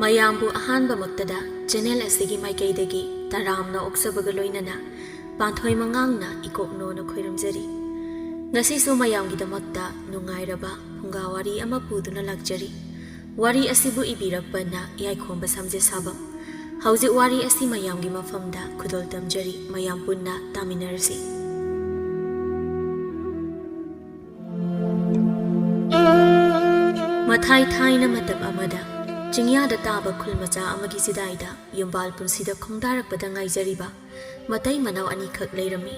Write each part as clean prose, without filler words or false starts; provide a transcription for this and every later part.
ꯃꯌꯥꯝꯕꯨ ꯑꯍꯥꯟꯕꯃꯛꯇꯗ ꯆꯦꯅꯦꯜ ꯑꯁꯤꯒꯤ ꯃꯥꯏꯀꯩꯗꯒꯤ ꯇꯔꯥꯝꯅ ꯑꯣꯛꯆꯕꯒ ꯂꯣꯏꯅꯅ ꯄꯥꯟꯊꯣꯏ ꯃꯉꯥꯡꯅ ꯏꯀꯣꯛꯅꯣꯅ ꯈꯣꯏꯔꯝꯖꯔꯤ꯫ ꯉꯁꯤꯁꯨ ꯃꯌꯥꯝꯒꯤꯗꯃꯛꯇ ꯅꯨꯡꯉꯥꯏꯔꯕ ꯐꯨꯡꯒꯥꯋꯥꯔꯤ ꯑꯃ ꯄꯨꯗꯨꯅ ꯂꯥꯛꯆꯔꯤ꯫ ꯋꯥꯔꯤ ꯑꯁꯤꯕꯨ ꯏꯕꯤꯔꯛꯄꯅ ꯌꯥꯏꯈꯣꯝꯕ ꯁꯝꯖꯦꯁꯥꯕꯝ꯫ ꯍꯧꯖꯤꯛ ꯋꯥꯔꯤ ꯑꯁꯤ ꯃꯌꯥꯝꯒꯤ ꯃꯐꯝꯗ ꯈꯨꯗꯣꯜ ꯇꯝꯖꯔꯤ, ꯃꯌꯥꯝ ꯄꯨꯟꯅ ꯇꯥꯃꯤꯟꯅꯔꯁꯤ꯫ ꯃꯊꯥꯏ ꯊꯥꯏꯅ ꯃꯇꯝ ꯑꯃꯗ ꯆꯤꯡꯌꯥꯗ ꯇꯥꯕ ꯈꯨꯜ ꯃꯆꯥ ꯑꯃꯒꯤ ꯆꯤꯗꯥꯏꯗ ꯌꯨꯝꯕꯥꯜ ꯄꯨꯟꯁꯤꯗ ꯈꯣꯡꯗꯥꯔꯛꯄꯗ ꯉꯥꯏꯖꯔꯤꯕ ꯃꯇꯩ ꯃꯅꯥꯎ ꯑꯅꯤꯈꯛ ꯂꯩꯔꯝꯃꯤ꯫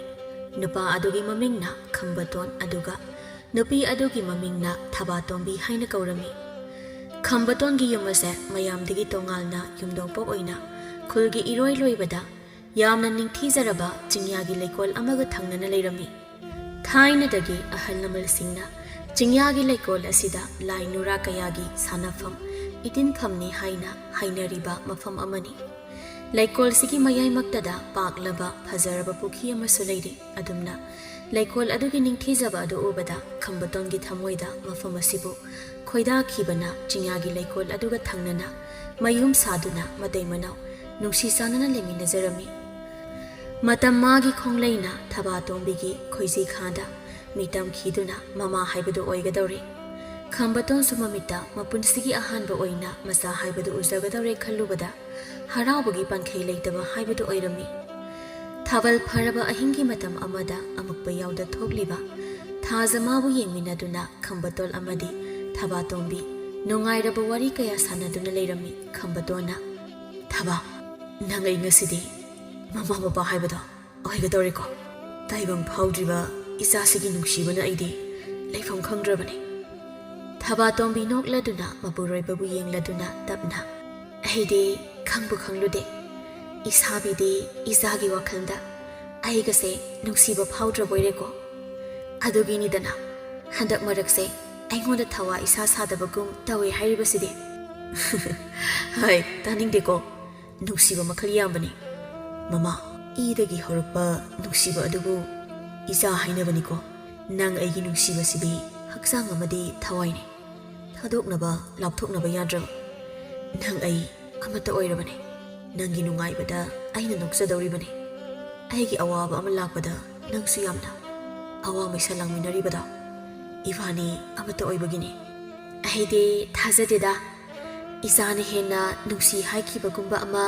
ꯅꯨꯄꯥ ꯑꯗꯨꯒꯤ ꯃꯃꯤꯡꯅ ꯈꯝꯕꯇꯣꯟ ꯑꯗꯨꯒ ꯅꯨꯄꯤ ꯑꯗꯨꯒꯤ ꯃꯃꯤꯡꯅ ꯊꯕꯥꯇꯣꯝꯕꯤ ꯍꯥꯏꯅ ꯀꯧꯔꯝꯃꯤ꯫ ꯈꯝꯕꯇꯣꯟꯒꯤ ꯌꯨꯝ ꯑꯁꯦ ꯃꯌꯥꯝꯗꯒꯤ ꯇꯣꯉꯥꯟꯅ ꯌꯨꯝꯊꯣꯡꯄꯣꯛ ꯑꯣꯏꯅ ꯈꯨꯜꯒꯤ ꯏꯔꯣꯏ ꯂꯣꯏꯕꯗ ꯌꯥꯝꯅ ꯅꯤꯡꯊꯤꯖꯔꯕ ꯆꯤꯡꯌꯥꯒꯤ ꯂꯩꯀꯣꯜ ꯑꯃꯒ ꯊꯪꯅꯅ ꯂꯩꯔꯝꯃꯤ꯫ ꯊꯥꯏꯅꯗꯒꯤ ꯑꯍꯜ ꯂꯃꯟꯁꯤꯡꯅ ꯆꯤꯡꯌꯥꯒꯤ ꯂꯩꯀꯣꯜ ꯑꯁꯤꯗ ꯂꯥꯏ ꯅꯨꯔꯥ ꯀꯌꯥꯒꯤ ꯁꯥꯟꯅꯐꯝ ꯏꯇꯤꯟꯐꯝꯅꯤ ꯍꯥꯏꯅ ꯍꯥꯏꯅꯔꯤꯕ ꯃꯐꯝ ꯑꯃꯅꯤ꯫ ꯂꯩꯀꯣꯜꯁꯤꯒꯤ ꯃꯌꯥꯏꯃꯛꯇꯗ ꯄꯥꯛꯂꯕ ꯐꯖꯔꯕ ꯄꯨꯈ꯭ꯔꯤ ꯑꯃꯁꯨ ꯂꯩꯔꯤ꯫ ꯑꯗꯨꯝꯅ ꯂꯩꯀꯣꯜ ꯑꯗꯨꯒꯤ ꯅꯤꯡꯊꯤꯖꯕ ꯑꯗꯨ ꯎꯕꯗ ꯈꯝꯕꯇꯣꯟꯒꯤ ꯊꯃꯣꯏꯗ ꯃꯐꯝ ꯑꯁꯤꯕꯨ ꯈꯣꯏꯗꯥꯈꯤꯕꯅ ꯆꯤꯡꯌꯥꯒꯤ ꯂꯩꯀꯣꯜ ꯑꯗꯨꯒ ꯊꯪꯅꯅ ꯃꯌꯨꯝ ꯁꯥꯗꯨꯅ ꯃꯇꯩ ꯃꯅꯥꯎ ꯅꯨꯡꯁꯤ ꯆꯥꯟꯅꯅ ꯂꯩꯃꯤꯟꯅꯖꯔꯝꯃꯤ꯫ ꯃꯇꯝ ꯃꯥꯒꯤ ꯈꯣꯡꯂꯩꯅ ꯊꯕꯥꯇꯣꯝꯕꯤꯒꯤ ꯈꯣꯏꯖꯤ-ꯈꯥꯗ ꯃꯤꯇꯝꯈꯤꯗꯨꯅ ꯃꯃꯥ ꯍꯥꯏꯕꯗꯨ ꯑꯣꯏꯒꯗꯧꯔꯦ꯫ ꯈꯝꯕꯇꯣꯟꯁꯨ ꯃꯃꯤꯠꯇ ꯃꯄꯨꯟꯁꯤꯒꯤ ꯑꯍꯥꯟꯕ ꯑꯣꯏꯅ ꯃꯆꯥ ꯍꯥꯏꯕꯗꯨ ꯎꯖꯒꯗꯧꯔꯦ ꯈꯜꯂꯨꯕꯗ ꯍꯔꯥꯎꯕꯒꯤ ꯄꯟꯈꯩ ꯂꯩꯇꯕ ꯍꯥꯏꯕꯗꯨ ꯑꯣꯏꯔꯝꯃꯤ꯫ ꯊꯥꯕꯜ ꯐꯔꯕ ꯑꯍꯤꯡꯒꯤ ꯃꯇꯝ ꯑꯃꯗ ꯑꯃꯨꯛꯄ ꯌꯥꯎꯗ ꯊꯣꯛꯂꯤꯕ ꯊꯥꯖꯃꯥꯕꯨ ꯌꯦꯡꯃꯤꯟꯅꯗꯨꯅ ꯈꯝꯕꯇꯣꯟ ꯑꯃꯗꯤ ꯊꯕꯥꯇꯣꯝꯕꯤ ꯅꯨꯡꯉꯥꯏꯔꯕ ꯋꯥꯔꯤ ꯀꯌꯥ ꯁꯥꯟꯅꯗꯨꯅ ꯂꯩꯔꯝꯃꯤ꯫ ꯈꯝꯕꯇꯣꯟꯅ "ꯊꯕꯥ, ꯅꯪ ꯑꯩ ꯉꯁꯤꯗꯤ ꯃꯃꯥ ꯃꯄꯥ ꯍꯥꯏꯕꯗꯣ ꯑꯣꯏꯒꯗꯧꯔꯦꯀꯣ? ꯇꯥꯏꯕꯪ ꯐꯥꯎꯗ꯭ꯔꯤꯕ ꯏꯆꯥꯁꯤꯒꯤ ꯅꯨꯡꯁꯤꯕꯅ ꯑꯩꯗꯤ ꯂꯩꯐꯝ ꯈꯪꯗ꯭ꯔꯕꯅꯤ"꯫ ꯊꯕꯥꯇꯣꯝꯕꯤ ꯅꯣꯛꯂꯗꯨꯅ ꯃꯄꯨꯔꯣꯏꯕꯕꯨ ꯌꯦꯡꯂꯗꯨꯅ ꯇꯞꯅ "ꯑꯩꯗꯤ ꯈꯪꯕꯨ ꯈꯪꯂꯨꯗꯦ, ꯏꯁꯥꯕꯤꯗꯤ ꯏꯆꯥꯒꯤ ꯋꯥꯈꯜꯗ ꯑꯩꯒꯁꯦ ꯅꯨꯡꯁꯤꯕ ꯐꯥꯎꯗ꯭ꯔꯕꯣꯏꯔꯦꯀꯣ? ꯑꯗꯨꯒꯤꯅꯤꯗꯅ ꯍꯟꯗꯛ ꯃꯔꯛꯁꯦ ꯑꯩꯉꯣꯟꯗ ꯊꯋꯥ ꯏꯁꯥ ꯁꯥꯗꯕꯒꯨꯝ ꯇꯧꯋꯦ ꯍꯥꯏꯔꯤꯕꯁꯤꯗꯤ"꯫ "ꯍꯥꯏ, ꯇꯥꯅꯤꯡꯗꯦꯀꯣ, ꯅꯨꯡꯁꯤꯕ ꯃꯈꯜ ꯌꯥꯝꯕꯅꯤ꯫ ꯃꯃꯥ, ꯏꯗꯒꯤ ꯍꯧꯔꯛꯄ ꯅꯨꯡꯁꯤꯕ ꯑꯗꯨꯕꯨ ꯏꯆꯥ ꯍꯥꯏꯅꯕꯅꯤꯀꯣ꯫ ꯅꯪ ꯑꯩꯒꯤ ꯅꯨꯡꯁꯤꯕꯁꯤꯗꯤ ꯍꯛꯆꯥꯡ ꯑꯃꯗꯤ ꯊꯋꯥꯏꯅꯤ, ꯊꯥꯗꯣꯛꯅꯕ ꯂꯥꯞꯊꯣꯛꯅꯕ ꯌꯥꯗ꯭ꯔꯕ꯫ ꯅꯪ ꯑꯩ ꯑꯃꯠꯇ ꯑꯣꯏꯔꯕꯅꯤ꯫ ꯅꯪꯒꯤ ꯅꯨꯡꯉꯥꯏꯕꯗ ꯑꯩꯅ ꯅꯣꯛꯆꯗꯧꯔꯤꯕꯅꯤ꯫ ꯑꯩꯒꯤ ꯑꯋꯥꯕ ꯑꯃ ꯂꯥꯛꯄꯗ ꯅꯪꯁꯨ ꯌꯥꯝꯅ ꯑꯋꯥ ꯃꯩꯁꯥ ꯂꯥꯡꯃꯤꯟꯅꯔꯤꯕꯗꯣ ꯏꯕꯥꯅꯤ ꯑꯃꯠꯇ ꯑꯣꯏꯕꯒꯤꯅꯤ꯫ ꯑꯩꯗꯤ ꯊꯥꯖꯗꯦꯗ, ꯏꯆꯥꯅ ꯍꯦꯟꯅ ꯅꯨꯡꯁꯤ ꯍꯥꯏꯈꯤꯕꯒꯨꯝꯕ ꯑꯃ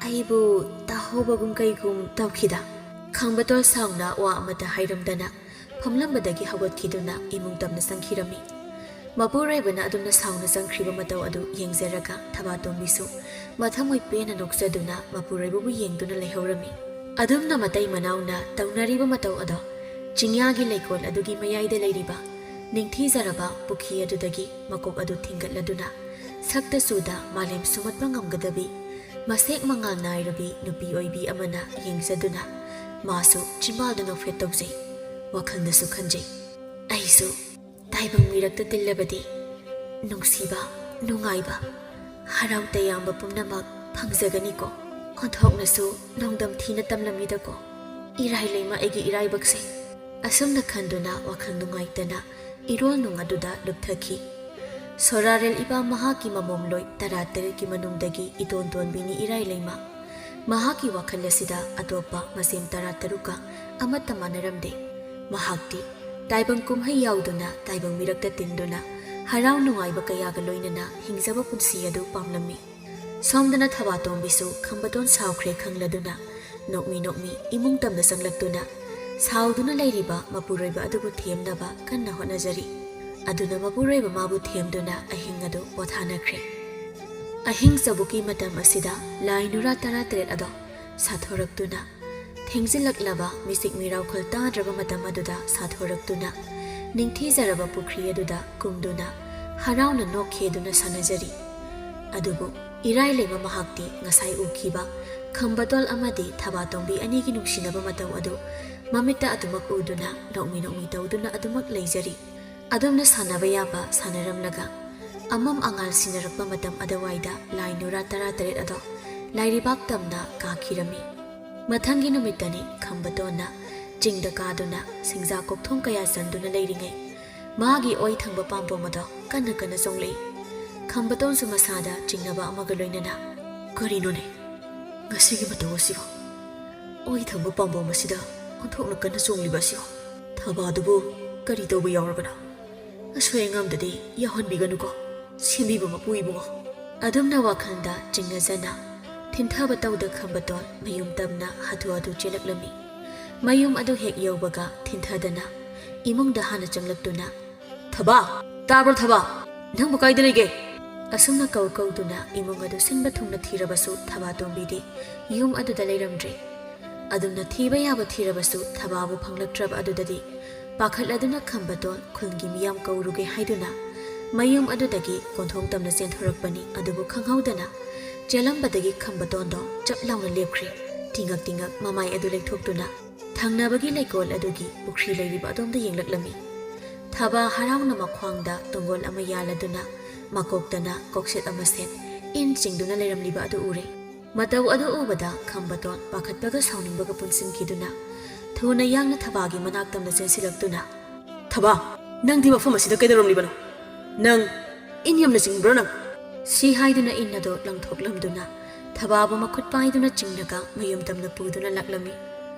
ꯑꯩꯕꯨ ꯇꯥꯍꯧꯕꯒꯨꯝ ꯀꯩꯒꯨꯝ ꯇꯧꯈꯤꯗ"꯫ ꯈꯝꯕꯇꯣꯟ ꯁꯥꯎꯅ ꯋꯥ ꯑꯃꯠꯇ ꯍꯥꯏꯔꯝꯗꯅ ꯐꯝꯂꯝꯕꯗꯒꯤ ꯍꯧꯒꯠꯈꯤꯗꯨꯅ ꯏꯃꯨꯡ ꯇꯝꯅ ꯆꯪꯈꯤꯔꯝꯃꯤ꯫ ꯃꯄꯨꯔꯣꯏꯕꯅ ꯑꯗꯨꯝꯅ ꯁꯥꯎꯅ ꯆꯪꯈ꯭ꯔꯤꯕ ꯃꯇꯧ ꯑꯗꯨ ꯌꯦꯡꯖꯔꯒ ꯊꯕꯥꯇꯣꯝꯕꯤꯁꯨ ꯃꯊꯃꯣꯏ ꯄꯦꯟꯅ ꯅꯣꯛꯆꯗꯨꯅ ꯃꯄꯨꯔꯣꯏꯕꯕꯨ ꯌꯦꯡꯗꯨꯅ ꯂꯩꯍꯧꯔꯝꯃꯤ꯫ ꯑꯗꯨꯝꯅ ꯃꯇꯩ ꯃꯅꯥꯎꯅ ꯇꯧꯅꯔꯤꯕ ꯃꯇꯧ ꯑꯗꯣ ꯆꯤꯡꯌꯥꯒꯤ ꯂꯩꯀꯣꯜ ꯑꯗꯨꯒꯤ ꯃꯌꯥꯏꯗ ꯂꯩꯔꯤꯕ ꯅꯤꯡꯊꯤꯖꯔꯕ ꯄꯨꯈ꯭ꯔꯤ ꯑꯗꯨꯗꯒꯤ ꯃꯀꯣꯛ ꯑꯗꯨ ꯊꯤꯡꯒꯠꯂꯗꯨꯅ ꯁꯛꯇ ꯆꯨꯗ ꯃꯥꯂꯦꯝ ꯁꯨꯃꯠꯄ ꯉꯝꯒꯗꯕꯤ ꯃꯁꯦꯛ ꯃꯉꯥꯜ ꯅꯥꯏꯔꯕꯤ ꯅꯨꯄꯤ ꯑꯣꯏꯕꯤ ꯑꯃꯅ ꯌꯦꯡꯖꯗꯨꯅ ꯃꯥꯁꯨ ꯆꯤꯝꯕꯥꯜꯗ ꯅꯣꯛꯐꯦꯠ ꯇꯧꯖꯩ, ꯋꯥꯈꯜꯗꯁꯨ ꯈꯟꯖꯩ, "ꯑꯩꯁꯨ ꯇꯥꯏꯕꯪ ꯃꯤꯔꯛꯇ ꯇꯤꯜꯂꯕꯗꯤ ꯅꯨꯡꯁꯤꯕ, ꯅꯨꯡꯉꯥꯏꯕ, ꯍꯔꯥꯎ ꯇꯌꯥꯝꯕ ꯄꯨꯝꯅꯃꯛ ꯐꯪꯖꯒꯅꯤꯀꯣ꯫ ꯑꯣꯟꯊꯣꯛꯅꯁꯨ ꯅꯣꯡꯗꯝ ꯊꯤꯅ ꯇꯝꯂꯝꯃꯤꯗꯀꯣ ꯏꯔꯥꯏ ꯂꯩꯃ ꯑꯩꯒꯤ ꯏꯔꯥꯏꯕꯛꯁꯦ"꯫ ꯑꯁꯨꯝꯅ ꯈꯟꯗꯨꯅ ꯋꯥꯈꯜ ꯅꯨꯡꯉꯥꯏꯇꯅ ꯏꯔꯣꯜ ꯅꯨꯡ ꯑꯗꯨꯗ ꯂꯨꯞꯊꯈꯤ꯫ ꯁꯣꯔꯥꯔꯦꯜ ꯏꯄꯥ ꯃꯍꯥꯛꯀꯤ ꯃꯃꯣꯝꯂꯣꯏ 13ꯒꯤ ꯃꯅꯨꯡꯗꯒꯤ ꯏꯇꯣꯟ ꯇꯣꯟꯕꯤꯅꯤ ꯏꯔꯥꯏ ꯂꯩꯃ꯫ ꯃꯍꯥꯛꯀꯤ ꯋꯥꯈꯜ ꯑꯁꯤꯗ ꯑꯇꯣꯞꯄ ꯃꯆꯦꯝ 13ꯀ ꯑꯃꯠꯇ ꯃꯥꯟꯅꯔꯝꯗꯦ꯫ ꯃꯍꯥꯛꯇꯤ ꯇꯥꯏꯕꯪ ꯀꯨꯝꯍꯩ ꯌꯥꯎꯗꯨꯅ ꯇꯥꯏꯕꯪ ꯃꯤꯔꯛꯇ ꯇꯤꯟꯗꯨꯅ ꯍꯔꯥꯎ ꯅꯨꯡꯉꯥꯏꯕ ꯀꯌꯥꯒ ꯂꯣꯏꯅꯅ ꯍꯤꯡꯖꯕ ꯄꯨꯟꯁꯤ ꯑꯗꯨ ꯄꯥꯝꯂꯝꯃꯤ꯫ ꯁꯣꯝꯗꯅ ꯊꯕꯥꯇꯣꯝꯕꯤꯁꯨ ꯈꯝꯕꯇꯣꯟ ꯁꯥꯎꯈ꯭ꯔꯦ ꯈꯪꯂꯗꯨꯅ ꯅꯣꯛꯃꯤ ꯅꯣꯛꯃꯤ ꯏꯃꯨꯡ ꯇꯝꯅ ꯆꯪꯂꯛꯇꯨꯅ ꯁꯥꯎꯗꯨꯅ ꯂꯩꯔꯤꯕ ꯃꯄꯨꯔꯣꯏꯕ ꯑꯗꯨꯕꯨ ꯊꯦꯝꯅꯕ ꯀꯟꯅ ꯍꯣꯠꯅꯖꯔꯤ꯫ ꯑꯗꯨꯅ ꯃꯄꯨꯔꯣꯏꯕ ꯃꯥꯕꯨ ꯊꯦꯝꯗꯨꯅ ꯑꯍꯤꯡ ꯑꯗꯨ ꯄꯣꯊꯥꯅꯈ꯭ꯔꯦ꯫ ꯑꯍꯤꯡ ꯆꯕꯨꯛꯀꯤ ꯃꯇꯝ ꯑꯁꯤꯗ ꯂꯥꯏ ꯅꯨꯔꯥ 13 ꯑꯗꯣ ꯁꯥꯊꯣꯔꯛꯇꯨꯅ ꯊꯦꯡꯖꯤꯜꯂꯛꯂꯕ ꯃꯤꯆꯤꯛ ꯃꯤꯔꯥꯎꯈꯣꯜ ꯇꯥꯗ꯭ꯔꯕ ꯃꯇꯝ ꯑꯗꯨꯗ ꯁꯥꯊꯣꯔꯛꯇꯨꯅ ꯅꯤꯡꯊꯤꯖꯔꯕ ꯄꯨꯈ꯭ꯔꯤ ꯑꯗꯨꯗ ꯀꯨꯝꯗꯨꯅ ꯍꯔꯥꯎꯅ ꯅꯣꯛꯈꯦꯗꯨꯅ ꯁꯥꯟꯅꯖꯔꯤ꯫ ꯑꯗꯨꯕꯨ ꯏꯔꯥꯏ ꯂꯩꯃ ꯃꯍꯥꯛꯇꯤ ꯉꯁꯥꯏ ꯎꯈꯤꯕ ꯈꯝꯕꯇꯣꯜ ꯑꯃꯗꯤ ꯊꯕꯥꯇꯣꯝꯕꯤ ꯑꯅꯤꯒꯤ ꯅꯨꯡꯁꯤꯅꯕ ꯃꯇꯧ ꯑꯗꯨ ꯃꯃꯤꯠꯇ ꯑꯗꯨꯃꯛ ꯎꯗꯨꯅ ꯅꯣꯛꯃꯤ ꯅꯣꯛꯃꯤ ꯇꯧꯗꯨꯅ ꯑꯗꯨꯃꯛ ꯂꯩꯖꯔꯤ꯫ ꯑꯗꯨꯝꯅ ꯁꯥꯟꯅꯕ ꯌꯥꯕ ꯁꯥꯟꯅꯔꯝꯂꯒ ꯑꯃꯝ ꯑꯉꯥꯜ ꯁꯤꯟꯅꯔꯛꯄ ꯃꯇꯝ ꯑꯗꯨꯋꯥꯏꯗ ꯂꯥꯏ ꯅꯨꯔꯥ 13 ꯑꯗꯣ ꯂꯥꯏꯔꯤꯕꯥꯛ ꯇꯝꯅ ꯀꯥꯈꯤꯔꯝꯃꯤ꯫ ꯃꯊꯪꯒꯤ ꯅꯨꯃꯤꯠꯇꯅꯤ ꯈꯝꯕꯇꯣꯟꯅ ꯆꯤꯡꯗ ꯀꯥꯗꯨꯅ ꯁꯤꯡꯖꯥ ꯀꯣꯛꯊꯣꯡ ꯀꯌꯥ ꯆꯟꯗꯨꯅ ꯂꯩꯔꯤꯉꯩ ꯃꯥꯒꯤ ꯑꯣꯏ ꯊꯪꯕ ꯄꯥꯝꯕꯣꯝ ꯑꯗꯣ ꯀꯟꯅ ꯀꯟꯅ ꯆꯣꯡꯂꯛꯏ꯫ ꯈꯝꯕꯇꯣꯟꯁꯨ ꯃꯁꯥꯗ ꯆꯤꯡꯅꯕ ꯑꯃꯒ ꯂꯣꯏꯅꯅ ꯀꯔꯤꯅꯣꯅꯦ ꯉꯁꯤꯒꯤ ꯃꯇꯧ ꯑꯁꯤꯕꯣ ꯑꯣꯏ ꯊꯪꯕ ꯄꯥꯝꯕꯣꯝ ꯑꯁꯤꯗ ꯑꯣꯟꯊꯣꯛꯅ ꯀꯟꯅ ꯆꯣꯡꯂꯤꯕ ꯑꯁꯤꯕꯣ ꯊꯕꯥꯗꯨꯕꯨ ꯀꯔꯤ ꯇꯧꯕ ꯌꯥꯎꯔꯕꯅꯣ ꯑꯁꯣꯏ ꯑꯉꯥꯝꯗꯗꯤ ꯌꯥꯎꯍꯟꯕꯤꯒꯅꯨꯀꯣ ꯁꯦꯝꯕꯤꯕ ꯃꯄꯨ ꯏꯕꯨꯡꯉꯣ ꯑꯗꯨꯝꯅ ꯋꯥꯈꯜꯗ ꯆꯤꯡꯅꯖꯅ ꯊꯤꯟꯊꯕ ꯇꯧꯗ ꯈꯝꯕꯇꯣꯟ ꯃꯌꯨꯝ ꯇꯝꯅ ꯍꯥꯊꯨ ꯍꯥꯊꯨ ꯆꯦꯜꯂꯛꯂꯝꯃꯤ ꯃꯌꯨꯝ ꯑꯗꯨ ꯍꯦꯛ ꯌꯧꯕꯒ ꯊꯤꯟꯊꯗꯅ ꯏꯃꯨꯡꯗ ꯍꯥꯟꯅ ꯆꯪꯂꯛꯇꯨꯅ ꯊꯕꯥ ꯇꯥꯕ꯭ꯔꯣ ꯊꯕꯥ ꯅꯪꯕꯨ ꯀꯥꯏꯗ ꯂꯩꯒꯦ ꯑꯁꯨꯝꯅ ꯀꯧꯗꯨꯅ ꯏꯃꯨꯡ ꯑꯗꯨ ꯁꯤꯟꯕ ꯊꯨꯡꯅ ꯊꯤꯔꯕꯁꯨ ꯊꯕꯥꯇꯣꯝꯕꯤꯗꯤ ꯌꯨꯝ ꯑꯗꯨꯗ ꯂꯩꯔꯝꯗ꯭ꯔꯦ ꯑꯗꯨꯝꯅ ꯊꯤꯕ ꯌꯥꯕ ꯊꯤꯔꯕꯁꯨ ꯊꯕꯥꯕꯨ ꯐꯪꯂꯛꯇ꯭ꯔꯕ ꯑꯗꯨꯗꯗꯤ ꯄꯥꯈꯠꯂꯗꯨꯅ ꯈꯝꯕꯇꯣꯟ ꯈꯨꯜꯒꯤ ꯃꯤꯌꯥꯝ ꯀꯧꯔꯨꯒꯦ ꯍꯥꯏꯗꯨꯅ ꯃꯌꯨꯝ ꯑꯗꯨꯗꯒꯤ ꯀꯣꯟꯊꯣꯡ ꯇꯝꯅ ꯆꯦꯟꯊꯣꯔꯛꯄꯅꯤ ꯑꯗꯨꯕꯨ ꯈꯪꯍꯧꯗꯅ ꯆꯦꯜꯂꯝꯕꯗꯒꯤ ꯈꯝꯕꯇꯣꯟꯗꯣ ꯆꯞ ꯂꯥꯎꯅ ꯂꯦꯞꯈ꯭ꯔꯦ ꯇꯤꯡꯉꯛ ꯇꯤꯡꯉꯛ ꯃꯃꯥꯏ ꯑꯗꯨ ꯂꯩꯊꯣꯛꯇꯨꯅ ꯊꯪꯅꯕꯒꯤ ꯂꯩꯀꯣꯜ ꯑꯗꯨꯒꯤ ꯄꯨꯈ꯭ꯔꯤ ꯂꯩꯔꯤꯕ ꯑꯗꯣꯝꯗ ꯌꯦꯡꯂꯛꯂꯝꯃꯤ ꯊꯕꯥ ꯍꯔꯥꯎꯅ ꯃꯈ꯭ꯋꯥꯡꯗ ꯇꯣꯡꯒꯣꯜ ꯑꯃ ꯌꯥꯜꯂꯗꯨꯅ ꯃꯀꯣꯛꯇꯅ ꯀꯣꯛꯁꯦꯠ ꯑꯃ ꯁꯦꯠ ꯏꯟ ꯆꯤꯡꯗꯨꯅ ꯂꯩꯔꯝꯂꯤꯕ ꯑꯗꯨ ꯎꯔꯦ ꯃꯇꯧ ꯑꯗꯨ ꯎꯕꯗ ꯈꯝꯕꯇꯣꯟ ꯄꯥꯈꯠꯄꯒ ꯁꯥꯎꯅꯤꯡꯕꯒ ꯄꯨꯟꯁꯤꯟꯈꯤꯗꯨꯅ ꯊꯨꯅ ꯌꯥꯡꯅ ꯊꯕꯥꯒꯤ ꯃꯅꯥꯛꯇꯝꯅ ꯆꯦꯟꯁꯤꯜꯂꯛꯇꯨꯅ ꯊꯕꯥ ꯅꯪꯗꯤ ꯃꯐꯝ ꯑꯁꯤꯗ ꯀꯩꯗꯧꯔꯝꯂꯤꯕꯅꯣ ꯅꯪ ꯏꯟ ꯌꯥꯝꯅ ꯆꯤꯡꯕ꯭ꯔꯣ ꯅꯪ ꯁꯤ ꯍꯥꯏꯗꯨꯅ ꯏꯟ ꯑꯗꯨ ꯂꯪꯊꯣꯛꯂꯝꯗꯨꯅ ꯊꯕꯥꯕꯨ ꯃꯈꯨꯠ ꯄꯥꯏꯗꯨꯅ ꯆꯤꯡꯂꯒ ꯃꯌꯨꯝ ꯇꯝꯅ ꯄꯨꯗꯨꯅ ꯂꯥꯛꯂꯝꯃꯤ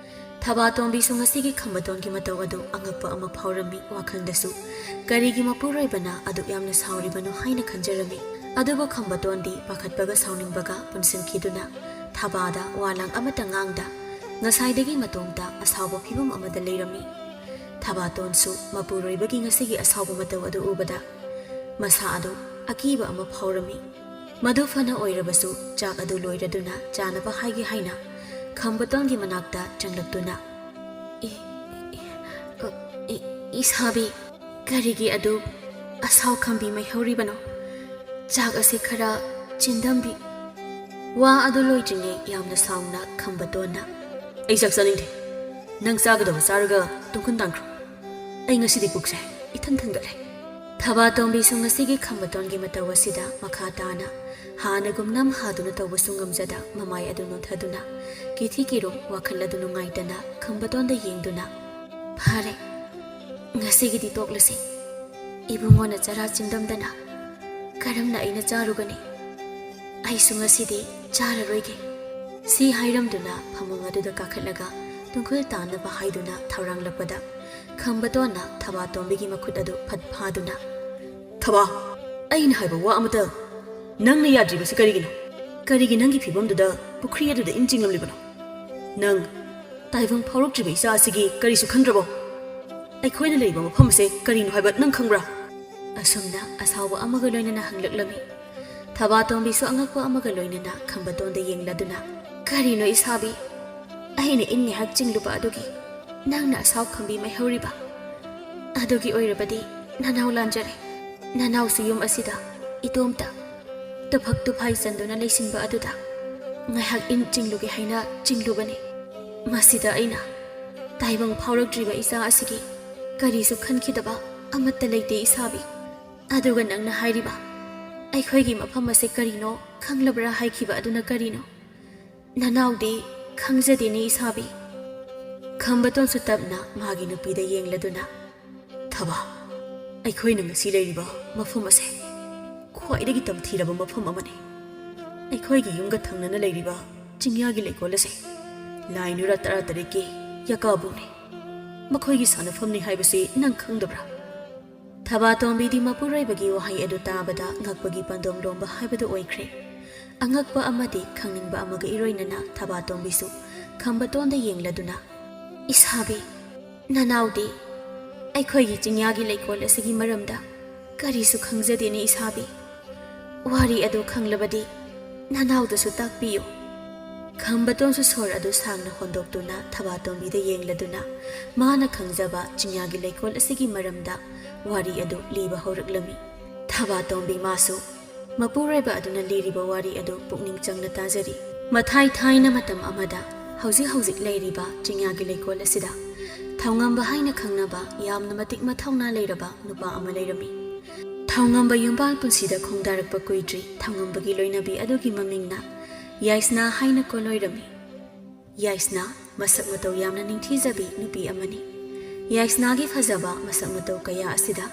ꯊꯕꯥꯇꯣꯝꯕꯤꯁꯨ ꯉꯁꯤꯒꯤ ꯈꯝꯕꯇꯣꯟꯒꯤ ꯃꯇꯧ ꯑꯗꯨ ꯑꯉꯛꯄ ꯑꯃ ꯐꯥꯎꯔꯝꯃꯤ ꯋꯥꯈꯜꯗꯁꯨ ꯀꯔꯤꯒꯤ ꯃꯄꯨꯔꯣꯏꯕꯅ ꯑꯗꯨꯛ ꯌꯥꯝꯅ ꯁꯥꯎꯔꯤꯕꯅꯣ ꯍꯥꯏꯅ ꯈꯟꯖꯔꯝꯃꯤ ꯑꯗꯨꯕꯨ ꯈꯝꯕꯇꯣꯟꯗꯤ ꯄꯥꯈꯠꯄꯒ ꯁꯥꯎꯅꯤꯡꯕꯒ ꯄꯨꯟꯁꯤꯟꯈꯤꯗꯨꯅ ꯊꯕꯥꯗ ꯋꯥꯂꯥꯡ ꯑꯃꯠꯇ ꯉꯥꯡꯗ ꯉꯁꯥꯏꯗꯒꯤ ꯃꯇꯣꯝꯇ ꯑꯁꯥꯎꯕ ꯐꯤꯕꯝ ꯑꯃꯗ ꯂꯩꯔꯝꯃꯤ ꯊꯕꯥꯇꯣꯟꯁꯨ ꯃꯄꯨꯔꯣꯏꯕꯒꯤ ꯉꯁꯤꯒꯤ ꯑꯁꯥꯎꯕ ꯃꯇꯧ ꯑꯗꯨ ꯎꯕꯗ ꯃꯁꯥ ꯑꯗꯨ ꯑꯀꯤꯕ ꯑꯃ ꯐꯥꯎꯔꯝꯃꯤ ꯃꯗꯨ ꯐꯅ ꯑꯣꯏꯔꯕꯁꯨ ꯆꯥꯛ ꯑꯗꯨ ꯂꯣꯏꯔꯗꯨꯅ ꯆꯥꯅꯕ ꯍꯥꯏꯒꯦ ꯍꯥꯏꯅ ꯈꯝꯕꯇꯣꯟꯒꯤ ꯃꯅꯥꯛꯇ ꯆꯪꯂꯛꯇꯨꯅ ꯏꯁꯥꯕꯤ ꯀꯔꯤꯒꯤ ꯑꯗꯨ ꯑꯁꯥꯎ ꯈꯝꯕꯤ ꯃꯩꯍꯧꯔꯤꯕꯅꯣ ꯆꯥꯛ ꯑꯁꯤ ꯈꯔ ꯆꯤꯟꯗꯝꯕꯤ ꯋꯥ ꯑꯗꯨ ꯂꯣꯏꯗ꯭ꯔꯤꯉꯩ ꯌꯥꯝꯅ ꯁꯥꯎꯅ ꯈꯝꯕꯇꯣꯟꯅ ꯑꯩ ꯆꯥꯛ ꯆꯥꯅꯤꯡꯗꯦ ꯅꯪ ꯆꯥꯒꯗꯕ ꯆꯥꯔꯒ ꯇꯨꯡꯈꯨꯟ ꯇꯥꯟꯈ꯭ꯔꯣ ꯑꯩ ꯉꯁꯤꯗꯤ ꯄꯨꯛꯁꯦ ꯏꯊꯟ ꯊꯟꯒꯠꯂꯦ ꯊꯕꯥꯇꯣꯝꯕꯤꯁꯨ ꯉꯁꯤꯒꯤ ꯈꯝꯕꯇꯣꯟꯒꯤ ꯃꯇꯧ ꯑꯁꯤꯗ ꯃꯈꯥ ꯇꯥꯅ ꯍꯥꯟꯅꯒꯨꯝ ꯅꯝ ꯍꯥꯗꯨꯅ ꯇꯧꯕꯁꯨ ꯉꯝꯖꯗ ꯃꯃꯥꯏ ꯑꯗꯨ ꯅꯣꯟꯊꯗꯨꯅ ꯀꯤꯊꯤ ꯀꯤꯔꯨꯝ ꯋꯥꯈꯜ ꯑꯗꯨ ꯅꯨꯡꯉꯥꯏꯇꯅ ꯈꯝꯕꯇꯣꯟꯗ ꯌꯦꯡꯗꯨꯅ ꯐꯔꯦ ꯉꯁꯤꯒꯤꯗꯤ ꯇꯣꯛꯂꯁꯤ ꯏꯕꯨꯡꯉꯣꯅ ꯆꯔꯥ ꯆꯤꯟꯗꯝꯗꯅ ꯀꯔꯝꯅ ꯑꯩꯅ ꯆꯥꯔꯨꯒꯅꯤ ꯑꯩꯁꯨ ꯉꯁꯤꯗꯤ ꯆꯥꯔꯔꯣꯏꯒꯦ ꯁꯤ ꯍꯥꯏꯔꯝꯗꯨꯅ ꯐꯃꯨꯡ ꯑꯗꯨꯗ ꯀꯥꯈꯠꯂꯒ ꯇꯨꯡꯈꯨꯜ ꯇꯥꯅꯕ ꯍꯥꯏꯗꯨꯅ ꯊꯧꯔꯥꯡꯂꯛꯄꯗ ꯈꯝꯕꯇꯣꯟꯅ ꯊꯕꯥꯇꯣꯝꯕꯤꯒꯤ ꯃꯈꯨꯠ ꯑꯗꯨ ꯐꯠ ꯐꯥꯗꯨꯅ ꯊꯕꯥ ꯑꯩꯅ ꯍꯥꯏꯕ ꯋꯥ ꯑꯃꯇ ꯅꯪꯅ ꯌꯥꯗ꯭ꯔꯤꯕꯁꯤ ꯀꯔꯤꯒꯤꯅꯣ ꯀꯔꯤꯒꯤ ꯅꯪꯒꯤ ꯐꯤꯕꯝꯗꯨꯗ ꯄꯨꯈ꯭ꯔꯤ ꯑꯗꯨꯗ ꯏꯟ ꯆꯤꯡꯂꯝꯂꯤꯕꯅꯣ ꯅꯪ ꯇꯥꯏꯕꯪ ꯐꯥꯎꯔꯛꯇ꯭ꯔꯤꯕ ꯏꯆꯥ ꯑꯁꯤꯒꯤ ꯀꯔꯤꯁꯨ ꯈꯟꯗ꯭ꯔꯕꯣ ꯑꯩꯈꯣꯏꯅ ꯂꯩꯕ ꯃꯐꯝ ꯑꯁꯦ ꯀꯔꯤꯅꯣ ꯍꯥꯏꯕ ꯅꯪ ꯈꯪꯕ꯭ꯔꯥ ꯑꯁꯨꯝꯅ ꯑꯁꯥꯎꯕ ꯑꯃꯒ ꯂꯣꯏꯅꯅ ꯍꯪꯂꯛꯂꯝꯃꯤ ꯊꯕꯥꯇꯣꯝꯕꯤꯁꯨ ꯑꯉꯛꯄ ꯑꯃꯒ ꯂꯣꯏꯅꯅ ꯈꯝꯕꯇꯣꯟꯗ ꯌꯦꯡꯂꯗꯨꯅ ꯀꯔꯤꯅꯣ ꯏꯁꯥꯕꯤ ꯑꯩꯅ ꯏꯟ ꯉꯥꯏꯍꯥꯛ ꯆꯤꯡꯂꯨꯕ ꯑꯗꯨꯒꯤ ꯅꯪꯅ ꯑꯁꯥꯎ ꯈꯝꯕꯤ ꯃꯩꯍꯧꯔꯤꯕ ꯑꯗꯨꯒꯤ ꯑꯣꯏꯔꯕꯗꯤ ꯅꯅꯥꯎ ꯂꯥꯟꯖꯔꯦ ꯅꯅꯥꯎꯁꯨ ꯌꯨꯝ ꯑꯁꯤꯗ ꯏꯇꯣꯝꯇ ꯇꯨꯐꯛ ꯇꯨꯐꯥꯏ ꯆꯟꯗꯨꯅ ꯂꯩꯁꯤꯟꯕ ꯑꯗꯨꯗ ꯉꯥꯏꯍꯥꯛ ꯏꯟ ꯆꯤꯡꯂꯨꯒꯦ ꯍꯥꯏꯅ ꯆꯤꯡꯂꯨꯕꯅꯤ ꯃꯁꯤꯗ ꯑꯩꯅ ꯇꯥꯏꯕꯪ ꯐꯥꯎꯔꯛꯇ꯭ꯔꯤꯕ ꯏꯆꯥ ꯑꯁꯤꯒꯤ ꯀꯔꯤꯁꯨ ꯈꯟꯈꯤꯗꯕ ꯑꯃꯠꯇ ꯂꯩꯇꯦ ꯏꯁꯥꯕꯤ ꯑꯗꯨꯒ ꯅꯪꯅ ꯍꯥꯏꯔꯤꯕ ꯑꯩꯈꯣꯏꯒꯤ ꯃꯐꯝ ꯑꯁꯤ ꯀꯔꯤꯅꯣ ꯈꯪꯂꯕ꯭ꯔꯥ ꯍꯥꯏꯈꯤꯕ ꯑꯗꯨꯅ ꯀꯔꯤꯅꯣ ꯅꯅꯥꯎꯗꯤ ꯈꯪꯖꯗꯦꯅꯦ ꯏꯁꯥꯕꯤ ꯈꯝꯕꯇꯣꯟꯁꯨ ꯇꯞꯅ ꯃꯥꯒꯤ ꯅꯨꯄꯤꯗ ꯌꯦꯡꯂꯗꯨꯅ ꯊꯕꯥ ꯑꯩꯈꯣꯏꯅ ꯉꯁꯤ ꯂꯩꯔꯤꯕ ꯃꯐꯝ ꯑꯁꯦ ꯈ꯭ꯋꯥꯏꯗꯒꯤ ꯇꯝꯊꯤꯔꯕ ꯃꯐꯝ ꯑꯃꯅꯤ ꯑꯩꯈꯣꯏꯒꯤ ꯌꯨꯝꯒ ꯊꯪꯅꯅ ꯂꯩꯔꯤꯕ ꯆꯤꯡꯌꯥꯒꯤ ꯂꯩꯀꯣꯜ ꯑꯁꯦ ꯂꯥꯏꯅꯨꯔ 13ꯀꯤ ꯌꯀꯥꯕꯨꯡꯅꯤ ꯃꯈꯣꯏꯒꯤ ꯁꯥꯟꯅꯐꯝꯅꯤ ꯍꯥꯏꯕꯁꯤ ꯅꯪ ꯈꯪꯗꯕ꯭ꯔꯥ ꯊꯕꯥꯇꯣꯝꯕꯤꯗꯤ ꯃꯄꯨꯔꯣꯏꯕꯒꯤ ꯋꯥꯍꯩ ꯑꯗꯨ ꯇꯥꯕꯗ ꯉꯛꯄꯒꯤ ꯄꯥꯟꯗꯣꯝ ꯂꯣꯝꯕ ꯍꯥꯏꯕꯗꯨ ꯑꯣꯏꯈ꯭ꯔꯦ ꯑꯉꯛꯄ ꯑꯃꯗꯤ ꯈꯪꯅꯤꯡꯕ ꯑꯃꯒ ꯏꯔꯣꯏꯅꯅ ꯊꯕꯥꯇꯣꯝꯕꯤꯁꯨ ꯈꯝꯕꯇꯣꯟꯗ ꯌꯦꯡꯂꯗꯨꯅ ꯏꯁꯥꯕꯤ ꯅꯅꯥꯎꯗꯤ ꯑꯩꯈꯣꯏꯒꯤ ꯆꯤꯡꯌꯥꯒꯤ ꯂꯩꯀꯣꯜ ꯑꯁꯤꯒꯤ ꯃꯔꯝꯗ ꯀꯔꯤꯁꯨ ꯈꯪꯖꯗꯦꯅꯦ ꯏꯁꯥꯕꯤ ꯋꯥꯔꯤ ꯑꯗꯨ ꯈꯪꯂꯕꯗꯤ ꯅꯅꯥꯎꯗꯁꯨ ꯇꯥꯛꯄꯤꯌꯨ ꯈꯝꯕꯇꯣꯟꯁꯨ ꯁꯣꯔ ꯑꯗꯨ ꯁꯥꯡꯅ ꯍꯣꯟꯗꯣꯛꯇꯨꯅ ꯊꯕꯥꯇꯣꯝꯕꯤꯗ ꯌꯦꯡꯂꯗꯨꯅ ꯃꯥꯅ ꯈꯪꯖꯕ ꯆꯤꯡꯌꯥꯒꯤ ꯂꯩꯀꯣꯜ ꯑꯁꯤꯒꯤ ꯃꯔꯝꯗ ꯋꯥꯔꯤ ꯑꯗꯨ ꯂꯤꯕ ꯍꯧꯔꯛꯂꯝꯃꯤ ꯊꯕꯥꯇꯣꯝꯕꯤ ꯃꯥꯁꯨ ꯃꯄꯨꯔꯣꯏꯕ ꯑꯗꯨꯅ ꯂꯤꯔꯤꯕ ꯋꯥꯔꯤ ꯑꯗꯨ ꯄꯨꯛꯅꯤꯡ ꯆꯪꯅ ꯇꯥꯖꯔꯤ ꯃꯊꯥꯏ ꯊꯥꯏꯅ ꯃꯇꯝ ꯑꯃꯗ ꯍꯧꯖꯤꯛ ꯂꯩꯔꯤꯕ ꯆꯤꯡꯌꯥꯒꯤ ꯂꯩꯀꯣꯜ ꯑꯁꯤꯗ ꯊꯧꯉꯝꯕ ꯍꯥꯏꯅ ꯈꯪꯅꯕ ꯌꯥꯝꯅ ꯃꯇꯤꯛ ꯃꯊꯧꯅꯥ ꯂꯩꯔꯕ ꯅꯨꯄꯥ ꯑꯃ ꯂꯩꯔꯝꯃꯤ ꯊꯧꯉꯝꯕ ꯌꯨꯝꯕꯥꯜ ꯄꯨꯟꯁꯤꯗ ꯈꯣꯡꯗꯥꯔꯛꯄ ꯀꯨꯏꯗ꯭ꯔꯤ ꯊꯧꯉꯝꯕꯒꯤ ꯂꯣꯏꯅꯕꯤ ꯑꯗꯨꯒꯤ ꯃꯃꯤꯡꯅ ꯌꯥꯏꯁꯅꯥ ꯍꯥꯏꯅ ꯀꯣꯂꯣꯏꯔꯝꯃꯤ ꯌꯥꯏꯁꯅꯥ ꯃꯁꯛ ꯃꯇꯧ ꯌꯥꯝꯅ ꯅꯤꯡꯊꯤꯖꯕꯤ ꯅꯨꯄꯤ ꯑꯃꯅꯤ ꯌꯥꯏꯁꯅꯥꯒꯤ ꯐꯖꯕ ꯃꯁꯛ ꯃꯇꯧ ꯀꯌꯥ ꯑꯁꯤꯗ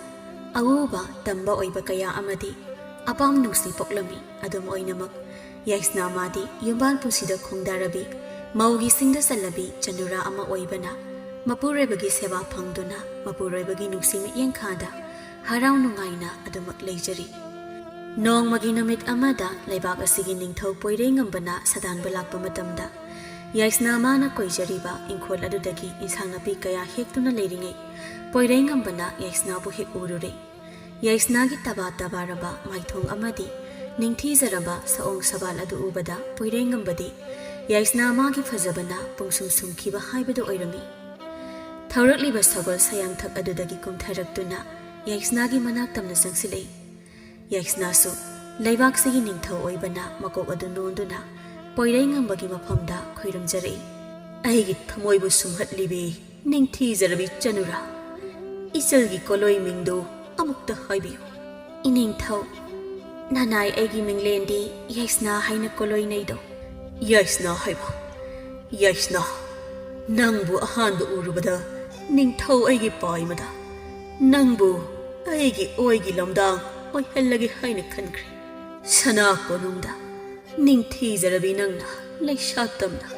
ꯑꯎꯕ ꯇꯝꯕ ꯑꯣꯏꯕ ꯀꯌꯥ ꯑꯃꯗꯤ ꯑꯄꯥꯝ ꯅꯨꯡꯁꯤ ꯄꯣꯛꯂꯝꯃꯤ ꯑꯗꯨꯝ ꯑꯣꯏꯅꯃꯛ ꯌꯥꯏꯁꯅꯥ ꯃꯥꯗꯤ ꯌꯨꯝꯕꯥꯜ ꯄꯨꯟꯁꯤꯗ ꯈꯣꯡꯗꯥꯔꯕꯤ ꯃꯧꯒꯤ ꯁꯤꯡꯗ ꯆꯜꯂꯕꯤ ꯆꯅꯨꯔꯥ ꯑꯃ ꯑꯣꯏꯕꯅ ꯃꯄꯨꯔꯣꯏꯕꯒꯤ ꯁꯦꯕꯥ ꯐꯪꯗꯨꯅ ꯃꯄꯨꯔꯣꯏꯕꯒꯤ ꯅꯨꯡꯁꯤ ꯃꯤꯠꯌꯦꯡꯈꯥꯗ ꯍꯔꯥꯎ ꯅꯨꯡꯉꯥꯏꯅ ꯑꯗꯨꯃꯛ ꯂꯩꯖꯔꯤ ꯅꯣꯡꯃꯒꯤ ꯅꯨꯃꯤꯠ ꯑꯃꯗ ꯂꯩꯕꯥꯛ ꯑꯁꯤꯒꯤ ꯅꯤꯡꯊꯧ ꯄꯣꯏꯔꯩꯉꯝꯕꯅ ꯁꯗꯥꯟꯕ ꯂꯥꯛꯄ ꯃꯇꯝꯗ ꯌꯥꯏꯁꯅꯥ ꯃꯥꯅ ꯀꯣꯏꯖꯔꯤꯕ ꯏꯪꯈꯣꯜ ꯑꯗꯨꯗꯒꯤ ꯏꯟꯁꯥꯡ ꯅꯥꯄꯤ ꯀꯌꯥ ꯍꯦꯛꯇꯨꯅ ꯂꯩꯔꯤꯉꯩ ꯄꯣꯏꯔꯩꯉꯝꯕꯅ ꯌꯥꯏꯁꯅꯥꯕꯨ ꯍꯦꯛ ꯎꯔꯨꯔꯦ ꯌꯥꯏꯁꯅꯥꯒꯤ ꯇꯕꯥ ꯇꯕꯥꯔꯕ ꯃꯥꯏꯊꯣꯡ ꯑꯃꯗꯤ ꯅꯤꯡꯊꯤꯖꯔꯕ ꯁꯑꯣꯡ ꯁꯕꯥꯜ ꯑꯗꯨ ꯎꯕꯗ ꯄꯣꯏꯔꯩꯉꯝꯕꯗꯤ ꯌꯥꯏꯁꯅꯥ ꯃꯥꯒꯤ ꯐꯖꯕꯅ ꯄꯨꯡꯁꯨꯝ ꯁꯨꯝꯈꯤꯕ ꯍꯥꯏꯕꯗꯨ ꯑꯣꯏꯔꯝꯃꯤ ꯊꯧꯔꯛꯂꯤꯕ ꯁꯒꯣꯜ ꯁꯌꯥꯡꯊꯛ ꯑꯗꯨꯗꯒꯤ ꯀꯨꯝꯊꯔꯛꯇꯨꯅ ꯌꯥꯏꯁꯅꯥꯒꯤ ꯃꯅꯥꯛ ꯇꯝꯅ ꯆꯪꯁꯤꯜꯂꯛꯏ ꯌꯥꯏꯁꯅꯥꯁꯨ ꯂꯩꯕꯥꯛꯁꯤꯒꯤ ꯅꯤꯡꯊꯧ ꯑꯣꯏꯕꯅ ꯃꯀꯣꯛ ꯑꯗꯨ ꯅꯣꯟꯗꯨꯅ ꯄꯣꯏꯔꯩꯉꯝꯕꯒꯤ ꯃꯐꯝꯗ ꯈꯣꯏꯔꯝꯖꯔꯛꯏ ꯑꯩꯒꯤ ꯊꯃꯣꯏꯕꯨ ꯁꯨꯝꯍꯠꯂꯤꯕꯤ ꯅꯤꯡꯊꯤꯖꯔꯕꯤ ꯆꯅꯨꯔꯥ ꯏꯆꯜꯒꯤ ꯀꯣꯂꯣꯏ ꯃꯤꯡꯗꯨ ꯑꯃꯨꯛꯇ ꯍꯥꯏꯕꯤꯌꯨ ꯏꯅꯤꯡꯊꯧ ꯅꯅꯥꯏ ꯑꯩꯒꯤ ꯃꯤꯡꯂꯦꯟꯗꯤ ꯌꯥꯏꯁꯅꯥ ꯍꯥꯏꯅ ꯀꯣꯂꯣꯏꯅꯩꯗꯣ ꯌꯥꯏꯁꯅꯥ ꯍꯥꯏꯕ ꯌꯥꯏꯁꯅꯥ ꯅꯪꯕꯨ ꯑꯍꯥꯟꯕ ꯎꯔꯨꯕꯗ ꯅꯤꯡꯊꯧ ꯑꯩꯒꯤ ꯄꯥꯏꯃꯗ ꯅꯪꯕꯨ ꯑꯩꯒꯤ ꯑꯣꯏꯒꯤ ꯂꯝꯗꯥꯡ ꯑꯣꯏꯍꯜꯂꯒꯦ ꯍꯥꯏꯅ ꯈꯟꯈ꯭ꯔꯦ ꯁꯅꯥ ꯀꯣꯅꯨꯡꯗ ꯅꯤꯡꯊꯤꯖꯔꯕꯤ ꯅꯪꯅ ꯂꯩꯁꯥ ꯇꯝꯅ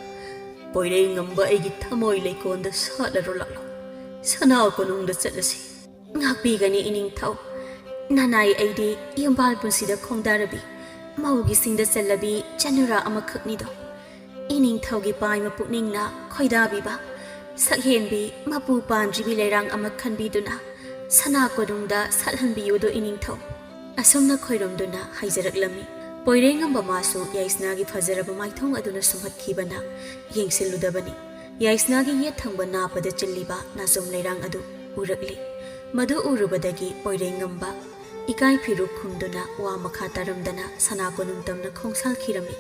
ꯄꯣꯏꯔꯩꯉꯝꯕ ꯑꯩꯒꯤ ꯊꯃꯣꯏ ꯂꯩꯀꯣꯟꯗ ꯁꯥꯠꯂꯔꯣ ꯂꯥꯛꯂꯣ ꯁꯅꯥ ꯀꯣꯅꯨꯡꯗ ꯆꯠꯂꯁꯤ ꯉꯥꯛꯄꯤꯒꯅꯤ ꯏꯅꯤꯡꯊꯧ ꯅꯅꯥꯏ ꯑꯩꯗꯤ ꯌꯨꯝꯕꯥꯜ ꯄꯨꯟꯁꯤꯗ ꯈꯣꯡꯗꯥꯔꯕꯤ ꯃꯧꯒꯤ ꯁꯤꯡꯗ ꯆꯜꯂꯕꯤ ꯆꯅꯨꯔꯥ ꯑꯃꯈꯛꯅꯤꯗꯣ ꯏꯅꯤꯡꯊꯧꯒꯤ ꯄꯥꯏꯃ ꯄꯨꯛꯅꯤꯡꯅ ꯈꯣꯏꯗꯥꯕꯤꯕ ꯁꯛꯍꯦꯟꯕꯤ ꯃꯄꯨ ꯄꯥꯟꯗ꯭ꯔꯤꯕꯤ ꯂꯩꯔꯥꯡ ꯑꯃ ꯈꯟꯕꯤꯗꯨꯅ ꯁꯅꯥ ꯀꯣꯅꯨꯡꯗ ꯁꯥꯠꯍꯟꯕꯤꯌꯨꯗꯣ ꯏꯅꯤꯡꯊꯧ ꯑꯁꯨꯝꯅ ꯈꯣꯏꯔꯝꯗꯨꯅ ꯍꯥꯏꯖꯔꯛꯂꯝꯃꯤ ꯄꯣꯏꯔꯩꯉꯝꯕ ꯃꯥꯁꯨ ꯌꯥꯏꯁꯅꯥꯒꯤ ꯐꯖꯔꯕ ꯃꯥꯏꯊꯣꯡ ꯑꯗꯨꯅ ꯁꯨꯝꯍꯠꯈꯤꯕꯅ ꯌꯦꯡꯁꯤꯜꯂꯨꯗꯕꯅꯤ ꯌꯥꯏꯁꯅꯥꯒꯤ ꯌꯦꯠ ꯊꯪꯕ ꯅꯥꯄꯗ ꯆꯤꯜꯂꯤꯕ ꯅꯥꯆꯣꯝ ꯂꯩꯔꯥꯡ ꯑꯗꯨ ꯎꯔꯛꯂꯤ ꯃꯗꯨ ꯎꯔꯨꯕꯗꯒꯤ ꯄꯣꯏꯔꯩꯉꯝꯕ ꯏꯀꯥꯏ ꯐꯤꯔꯨꯛ ꯈꯨꯝꯗꯨꯅ ꯋꯥ ꯃꯈꯥ ꯇꯥꯔꯝꯗꯅ ꯁꯅꯥ ꯀꯣꯅꯨꯡ ꯇꯝꯅ ꯈꯣꯡꯁꯥꯜꯈꯤꯔꯝꯃꯤ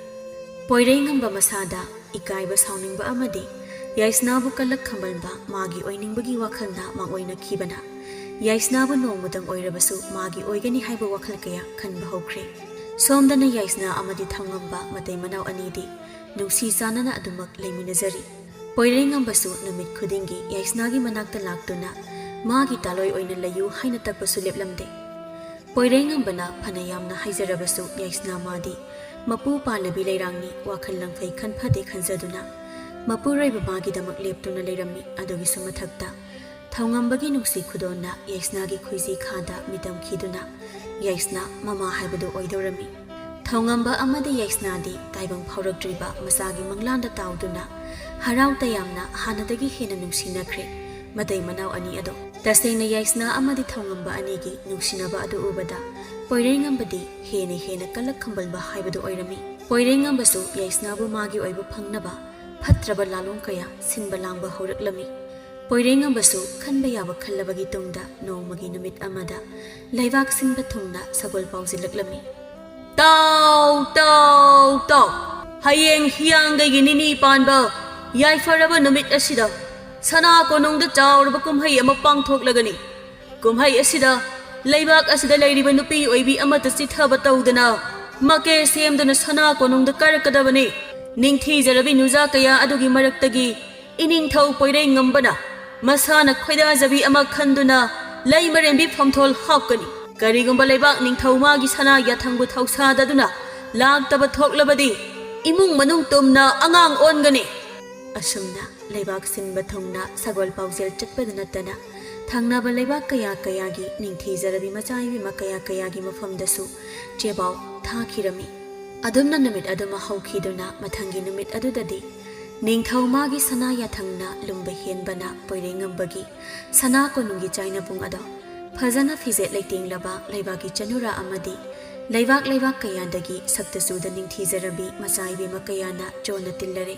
ꯄꯣꯏꯔꯩꯉꯝꯕ ꯃꯁꯥꯗ ꯏꯀꯥꯏꯕ ꯁꯥꯎꯅꯤꯡꯕ ꯑꯃꯗꯤ ꯌꯥꯏꯁꯅꯥꯕꯨ ꯀꯜꯂꯛ ꯈꯝꯕꯟꯕ ꯃꯥꯒꯤ ꯑꯣꯏꯅꯤꯡꯕꯒꯤ ꯋꯥꯈꯜꯅ ꯃꯥꯡꯑꯣꯏꯅꯈꯤꯕꯅ ꯌꯥꯏꯁꯅꯥꯕꯨ ꯅꯣꯡꯃꯇꯪ ꯑꯣꯏꯔꯕꯁꯨ ꯃꯥꯒꯤ ꯑꯣꯏꯒꯅꯤ ꯍꯥꯏꯕ ꯋꯥꯈꯜ ꯀꯌꯥ ꯈꯟꯕ ꯍꯧꯈ꯭ꯔꯦ ꯁꯣꯝꯗꯅ ꯌꯥꯏꯁꯅꯥ ꯑꯃꯗꯤ ꯊꯧꯉꯝꯕ ꯃꯇꯩ ꯃꯅꯥꯎ ꯑꯅꯤꯗꯤ ꯅꯨꯡꯁꯤ ꯆꯥꯟꯅꯅ ꯑꯗꯨꯃꯛ ꯂꯩꯃꯤꯟꯅꯖꯔꯤ ꯄꯣꯏꯔꯩꯉꯝꯕꯁꯨ ꯅꯨꯃꯤꯠ ꯈꯨꯗꯤꯡꯒꯤ ꯌꯥꯏꯁꯅꯥꯒꯤ ꯃꯅꯥꯛꯇ ꯂꯥꯛꯇꯨꯅ ꯃꯥꯒꯤ ꯇꯥꯂꯣꯏ ꯑꯣꯏꯅ ꯂꯩꯌꯨ ꯍꯥꯏꯅ ꯇꯛꯄꯁꯨ ꯂꯦꯞꯂꯝꯗꯦ ꯄꯣꯏꯔꯩꯉꯝꯕꯅ ꯐꯅ ꯌꯥꯝꯅ ꯍꯥꯏꯖꯔꯕꯁꯨ ꯌꯥꯏꯁꯅꯥ ꯃꯥꯗꯤ ꯃꯄꯨ ꯄꯥꯜꯂꯕꯤ ꯂꯩꯔꯥꯡꯅꯤ ꯋꯥꯈꯜ ꯂꯪꯐꯩ ꯈꯟꯐꯗꯦ ꯈꯟꯖꯗꯨꯅ ꯃꯄꯨꯔꯣꯏꯕ ꯃꯥꯒꯤꯗꯃꯛ ꯂꯦꯞꯇꯨꯅ ꯂꯩꯔꯝꯃꯤ ꯑꯗꯨꯒꯤꯁꯨ ꯃꯊꯛꯇ ꯊꯧꯉꯝꯕꯒꯤ ꯅꯨꯡꯁꯤ ꯈꯨꯗꯣꯟꯅ ꯌꯥꯏꯁꯅꯥꯒꯤ ꯈꯣꯏꯖꯤ ꯈꯥꯗ ꯃꯤꯇꯝꯈꯤꯗꯨꯅ ꯌꯥꯏꯁꯅꯥ ꯃꯃꯥ ꯍꯥꯏꯕꯗꯨ ꯑꯣꯏꯗꯧꯔꯝꯃꯤ ꯊꯧꯉꯝꯕ ꯑꯃꯗꯤ ꯌꯥꯏꯁꯅꯥꯗꯤ ꯇꯥꯏꯕꯪ ꯐꯥꯎꯔꯛꯇ꯭ꯔꯤꯕ ꯃꯆꯥꯒꯤ ꯃꯪꯂꯥꯟꯗ ꯇꯥꯎꯗꯨꯅ ꯍꯔꯥꯎ ꯇꯌꯥꯝꯅ ꯍꯥꯟꯅꯗꯒꯤ ꯍꯦꯟꯅ ꯅꯨꯡꯁꯤꯅꯈ꯭ꯔꯦ ꯃꯇꯩ ꯃꯅꯥꯎ ꯑꯅꯤ ꯑꯗꯣ ꯇꯁꯦꯡꯅ ꯌꯥꯏꯁꯅꯥ ꯑꯃꯗꯤ ꯊꯧꯉꯝꯕ ꯑꯅꯤꯒꯤ ꯅꯨꯡꯁꯤꯅꯕ ꯑꯗꯨ ꯎꯕꯗ ꯄꯣꯏꯔꯩꯉꯝꯕꯗꯤ ꯍꯦꯟꯅ ꯀꯜꯂꯛ ꯈꯝꯕꯟꯕ ꯍꯥꯏꯕꯗꯨ ꯑꯣꯏꯔꯝꯃꯤ ꯄꯣꯏꯔꯩꯉꯝꯕꯁꯨ ꯌꯥꯏꯁꯅꯥꯕꯨ ꯃꯥꯒꯤ ꯑꯣꯏꯕ ꯐꯪꯅꯕ ꯐꯠꯇ꯭ꯔꯕ ꯂꯥꯂꯣꯡ ꯀꯌꯥ ꯁꯤꯟꯕ ꯂꯥꯡꯕ ꯍꯧꯔꯛꯂꯝꯃꯤ ꯄꯣꯏꯔꯩꯉꯝꯕꯁꯨ ꯈꯟꯕ ꯌꯥꯕ ꯈꯜꯂꯕꯒꯤ ꯇꯨꯡꯗ ꯅꯣꯡꯃꯒꯤ ꯅꯨꯃꯤꯠ ꯑꯃꯗ ꯂꯩꯕꯥꯛ ꯁꯤꯟꯕ ꯊꯨꯡꯅ ꯁꯒꯣꯜ ꯄꯥꯎꯖꯤꯜꯂꯛꯂꯝꯃꯤ ꯇꯥꯎ ꯇꯥꯎ ꯇꯥꯎ ꯍꯌꯦꯡ ꯍꯤꯌꯥꯡꯒꯩꯒꯤ ꯅꯤꯅꯤ ꯄꯥꯟꯕ ꯌꯥꯏꯐꯔꯕ ꯅꯨꯃꯤꯠ ꯑꯁꯤꯗ ꯁꯅꯥ ꯀꯣꯅꯨꯡꯗ ꯆꯥꯎꯔꯕ ꯀꯨꯝꯍꯩ ꯑꯃ ꯄꯥꯡꯊꯣꯛꯂꯒꯅꯤ ꯀꯨꯝꯍꯩ ꯑꯁꯤꯗ ꯂꯩꯕꯥꯛ ꯑꯁꯤꯗ ꯂꯩꯔꯤꯕ ꯅꯨꯄꯤ ꯑꯣꯏꯕꯤ ꯑꯃꯠꯇ ꯆꯤꯊꯕ ꯇꯧꯗꯅ ꯃꯀꯦ ꯁꯦꯝꯗꯨꯅ ꯁꯅꯥ ꯀꯣꯅꯨꯡꯗ ꯀꯥꯔꯛꯀꯗꯕꯅꯤ ꯅꯤꯡꯊꯤꯖꯔꯕꯤ ꯅꯨꯖꯥ ꯀꯌꯥ ꯑꯗꯨꯒꯤ ꯃꯔꯛꯇꯒꯤ ꯏꯅꯤꯡꯊꯧ ꯄꯣꯏꯔꯩꯉꯝꯕꯅ ꯃꯁꯥꯅ ꯈꯣꯏꯗꯥꯖꯕꯤ ꯑꯃ ꯈꯟꯗꯨꯅ ꯂꯩꯃꯔꯦꯝꯕꯤ ꯐꯝꯊꯣꯜ ꯍꯥꯞꯀꯅꯤ ꯀꯔꯤꯒꯨꯝꯕ ꯂꯩꯕꯥꯛ ꯅꯤꯡꯊꯧ ꯃꯥꯒꯤ ꯁꯅꯥ ꯌꯥꯊꯪꯕꯨ ꯊꯧꯁꯥꯗꯗꯨꯅ ꯂꯥꯛꯇꯕ ꯊꯣꯛꯂꯕꯗꯤ ꯏꯃꯨꯡ ꯃꯅꯨꯡ ꯇꯨꯝꯅ ꯑꯉꯥꯡ ꯑꯣꯟꯒꯅꯤ ꯑꯁꯨꯝꯅ ꯂꯩꯕꯥꯛ ꯁꯤꯟꯕ ꯊꯨꯡꯅ ꯁꯒꯣꯜ ꯄꯥꯎꯖꯦꯜ ꯆꯠꯄꯗ ꯅꯠꯇꯅ ꯊꯪꯅꯕ ꯂꯩꯕꯥꯛ ꯀꯌꯥꯒꯤ ꯅꯤꯡꯊꯤꯖꯔꯕꯤ ꯃꯆꯥ ꯏꯕꯦꯝꯃ ꯀꯌꯥꯒꯤ ꯃꯐꯝꯗꯁꯨ ꯆꯦꯕꯥꯎ ꯊꯥꯈꯤꯔꯝꯃꯤ ꯑꯗꯨꯝꯅ ꯅꯨꯃꯤꯠ ꯑꯗꯨꯃ ꯍꯧꯈꯤꯗꯨꯅ ꯃꯊꯪꯒꯤ ꯅꯨꯃꯤꯠ ꯑꯗꯨꯗꯗꯤ ꯅꯤꯡꯊꯧ ꯃꯥꯒꯤ ꯁꯅꯥ ꯌꯥꯊꯪꯅ ꯂꯨꯝꯕ ꯍꯦꯟꯕꯅ ꯄꯣꯏꯔꯩꯉꯝꯕꯒꯤ ꯁꯅꯥ ꯀꯣꯅꯨꯡꯒꯤ ꯆꯥꯏꯅꯄꯨꯡ ꯑꯗꯣ ꯐꯖꯅ ꯐꯤꯖꯦꯠ ꯂꯩꯇꯦꯡꯂꯕ ꯂꯩꯕꯥꯛꯀꯤ ꯆꯅꯨꯔꯥ ꯑꯃꯗꯤ ꯂꯩꯕꯥꯛ ꯀꯌꯥꯗꯒꯤ ꯁꯛꯇꯆꯨꯗ ꯅꯤꯡꯊꯤꯖꯔꯕꯤ ꯃꯆꯥ ꯏꯕꯦꯝꯃ ꯀꯌꯥꯅ ꯆꯣꯟꯅ ꯇꯤꯜꯂꯔꯦ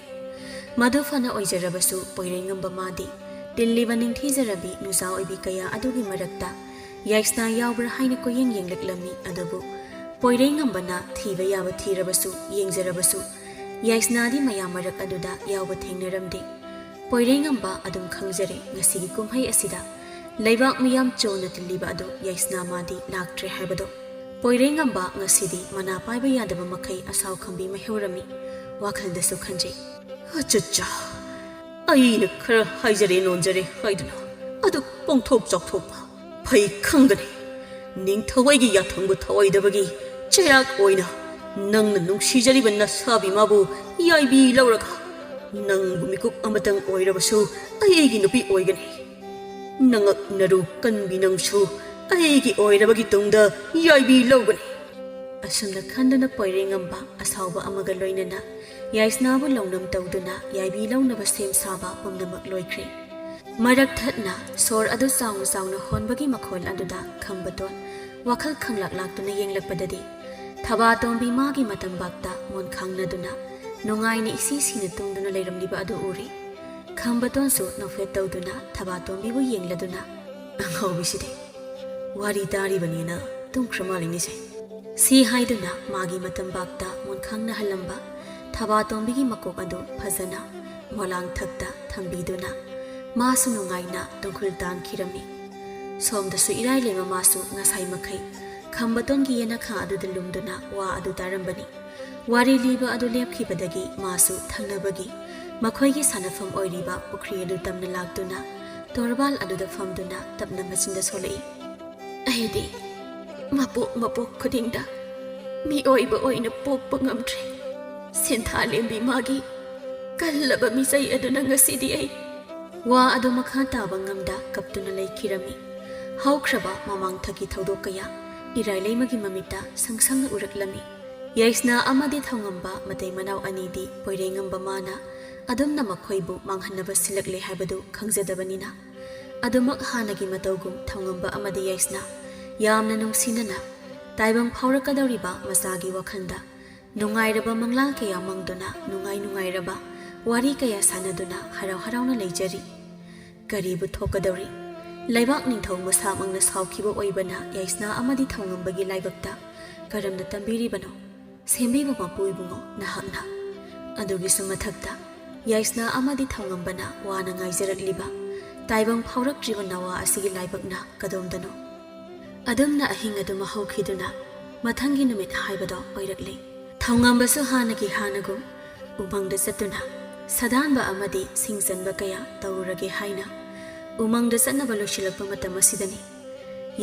ꯃꯗꯨ ꯐꯅ ꯑꯣꯏꯖꯔꯕꯁꯨ ꯄꯣꯏꯔꯩꯉꯝꯕ ꯃꯥꯗꯤ ꯇꯤꯜꯂꯤꯕ ꯅꯤꯡꯊꯤꯖꯔꯕꯤ ꯅꯨꯖꯥ ꯑꯣꯏꯕꯤ ꯀꯌꯥ ꯑꯗꯨꯒꯤ ꯃꯔꯛꯇ ꯌꯥꯏꯁꯅꯥ ꯌꯥꯎꯕ꯭ꯔꯥ ꯍꯥꯏꯅ ꯀꯣꯌꯦꯡ ꯌꯦꯡꯂꯛꯂꯝꯃꯤ ꯑꯗꯨꯕꯨ ꯄꯣꯏꯔꯩꯉꯝꯕꯅ ꯊꯤꯕ ꯌꯥꯕ ꯊꯤꯔꯕꯁꯨ ꯌꯦꯡꯖꯔꯕꯁꯨ ꯌꯥꯏꯁꯅꯥꯗꯤ ꯃꯌꯥꯝ ꯃꯔꯛ ꯑꯗꯨꯗ ꯌꯥꯎꯕ ꯊꯦꯡꯅꯔꯝꯗꯦ ꯄꯣꯏꯔꯩꯉꯝꯕ ꯑꯗꯨꯝ ꯈꯪꯖꯔꯦ ꯉꯁꯤꯒꯤ ꯀꯨꯝꯍꯩ ꯑꯁꯤꯗ ꯂꯩꯕꯥꯛ ꯃꯤꯌꯥꯝ ꯆꯣꯟꯅ ꯇꯤꯜꯂꯤꯕ ꯑꯗꯨ ꯌꯥꯏꯁꯅꯥ ꯃꯥꯗꯤ ꯂꯥꯛꯇ꯭ꯔꯦ ꯍꯥꯏꯕꯗꯣ ꯄꯣꯏꯔꯩꯉꯝꯕ ꯉꯁꯤꯗꯤ ꯃꯅꯥ ꯄꯥꯏꯕ ꯌꯥꯗꯕ ꯃꯈꯩ ꯑꯁꯥꯎ ꯈꯪꯕꯤ ꯃꯩꯍꯧꯔꯝꯃꯤ ꯋꯥꯈꯜꯗꯁꯨ ꯈꯟꯖꯩ ꯑꯆꯠꯆꯥ ꯑꯩꯅ ꯈꯔ ꯍꯥꯏꯖꯔꯦ ꯅꯣꯟꯖꯔꯦ ꯍꯥꯏꯗꯨꯅ ꯑꯗꯨ ꯄꯣꯡꯊꯣꯛ ꯆꯥꯎꯊꯣꯛꯄ ꯐꯩ ꯈꯪꯒꯅꯤ ꯅꯤꯡꯊꯧ ꯑꯩꯒꯤ ꯌꯥꯊꯪꯕꯨ ꯊꯧꯑꯣꯏꯗꯕꯒꯤ ꯆꯩꯔꯥꯛ ꯑꯣꯏꯅ ꯅꯪꯅ ꯅꯨꯡꯁꯤꯖꯔꯤꯕ ꯅꯁꯥꯕꯤ ꯃꯥꯕꯨ ꯌꯥꯏꯕꯤ ꯂꯧꯔꯒ ꯅꯪꯕꯨ ꯃꯤꯀꯨꯞ ꯑꯃꯇꯪ ꯑꯣꯏꯔꯕꯁꯨ ꯑꯩꯒꯤ ꯅꯨꯄꯤ ꯑꯣꯏꯒꯅꯤ ꯅꯉꯛ ꯅꯔꯨ ꯀꯟꯕꯤ ꯅꯪꯁꯨ ꯑꯩꯒꯤ ꯑꯣꯏꯔꯕꯒꯤ ꯇꯨꯡꯗ ꯌꯥꯏꯕꯤ ꯂꯧꯒꯅꯤ ꯑꯁꯨꯝꯅ ꯈꯟꯗꯨꯅ ꯄꯣꯏꯔꯦꯡꯉꯝꯕ ꯑꯁꯥꯎꯕ ꯑꯃꯒ ꯂꯣꯏꯅꯅ ꯌꯥꯏꯁꯅꯥꯕꯨ ꯂꯧꯅꯝ ꯇꯧꯗꯨꯅ ꯌꯥꯏꯕꯤ ꯂꯧꯅꯕ ꯁꯦꯝ ꯁꯥꯕ ꯄꯨꯝꯅꯃꯛ ꯂꯣꯏꯈ꯭ꯔꯦ ꯃꯔꯛ ꯊꯠꯅ ꯁꯣꯔ ꯑꯗꯨ ꯆꯥꯎꯅ ꯆꯥꯎꯅ ꯍꯣꯟꯕꯒꯤ ꯃꯈꯣꯜ ꯑꯗꯨꯗ ꯈꯝꯕꯇꯣꯟ ꯋꯥꯈꯜ ꯈꯪꯂꯛ-ꯂꯥꯛꯇꯨꯅ ꯌꯦꯡꯂꯛꯄꯗꯗꯤ ꯊꯕꯥꯇꯣꯝꯕꯤ ꯃꯥꯒꯤ ꯃꯇꯝꯕꯥꯛꯇ ꯃꯣꯟꯈꯥꯡꯅꯗꯨꯅ ꯅꯨꯡꯉꯥꯏꯅ ꯏꯁꯤ ꯁꯤꯅ ꯇꯨꯡꯗꯨꯅ ꯂꯩꯔꯝꯂꯤꯕ ꯑꯗꯨ ꯎꯔꯤ ꯈꯝꯕꯇꯣꯟꯁꯨ ꯅꯣꯛꯐꯦꯠ ꯇꯧꯗꯨꯅ ꯊꯕꯥꯇꯣꯝꯕꯤꯕꯨ ꯌꯦꯡꯂꯗꯨꯅ ꯑꯉꯥꯎꯕꯤꯁꯤꯗꯤ ꯋꯥꯔꯤ ꯇꯥꯔꯤꯕꯅꯤꯅ ꯇꯨꯝꯈ꯭ꯔ ꯃꯥꯜꯂꯤꯅꯦꯁꯦ ꯁꯤ ꯍꯥꯏꯗꯨꯅ ꯃꯥꯒꯤ ꯃꯇꯝꯕꯥꯛꯇ ꯃꯣꯟꯈꯥꯡꯅꯍꯜꯂꯝꯕ ꯊꯕꯥꯇꯣꯝꯕꯤꯒꯤ ꯃꯀꯣꯛ ꯑꯗꯨ ꯐꯖꯅ ꯃꯣꯂꯥꯡꯊꯛꯇ ꯊꯝꯕꯤꯗꯨꯅ 마수 누가이나 덩굴 단 키라미 솜다수 이라일레마 마수 나사이 마카이 캄바톤기 예나 카 아두들 룸두나 와 아두 다람바니 와리 리바 아두 lep키바다기 마수 탕나바기 마코이기 사나팜 오이리바 पुख्री अदु तमना लागदुना तोरबाल अदुदा फमदुना तबना मचिंदा सोलई अहेदि मपोक खुदिंगदा मी ओइबा ओइना पोकपा ngamdre सेंथा लेम्बी मागी कल्लबा मिसै अदुना ngasidi ai वा अदु मखा ताबा ngamda kaptuna leikirami haukraba mamang thaki thodok kaya irailैमगी Mamita संगसंग उरकलमी याइसना अमदि थौंगंबा मतै मनाव अनिदि पोइरेंगंबा माना अदुमना मखोइबु मांगहनबा सिलकले हाइबदु खंगजदबनिना अदुमक हानगी मतौगुम थौंगंबा अमदि याइसना यामना नुंगसिनना ताइबंग फावरकदौरिबा मसागी वखंदा नुंगाइरबा मंगलाल कया मंगदुना नुंगाइरबा वारी कया सानदुना हराव हरावना लेजरी करीबु थोकदौरी लाइबाक निंथौ मसा मंगना सावखिबो ओइबना याइसना अमदि थौंगंबगी लाइबकता करमना तंबिरिबनो सेंबीबा मपुइबुंगो नहाकना अदुगिसु मथक्ता याइसना अमदि थौंगंबना वाना ngaइजरकलिबा ताइबंग फावरक्ट्रिबा नवा असिगी लाइबकना कदोमदनो अदुमना अहिंग अदु महौखिदुना मथंगी नुमित हाइबदो ओइरकले थौंगंबसु हानगी हानगु उमंगदा चतुना सदानबा अमदि सिंगजनबा कया तौरगे हाइना उमंगदा चनबा लोसिलकपा मतम असिदनी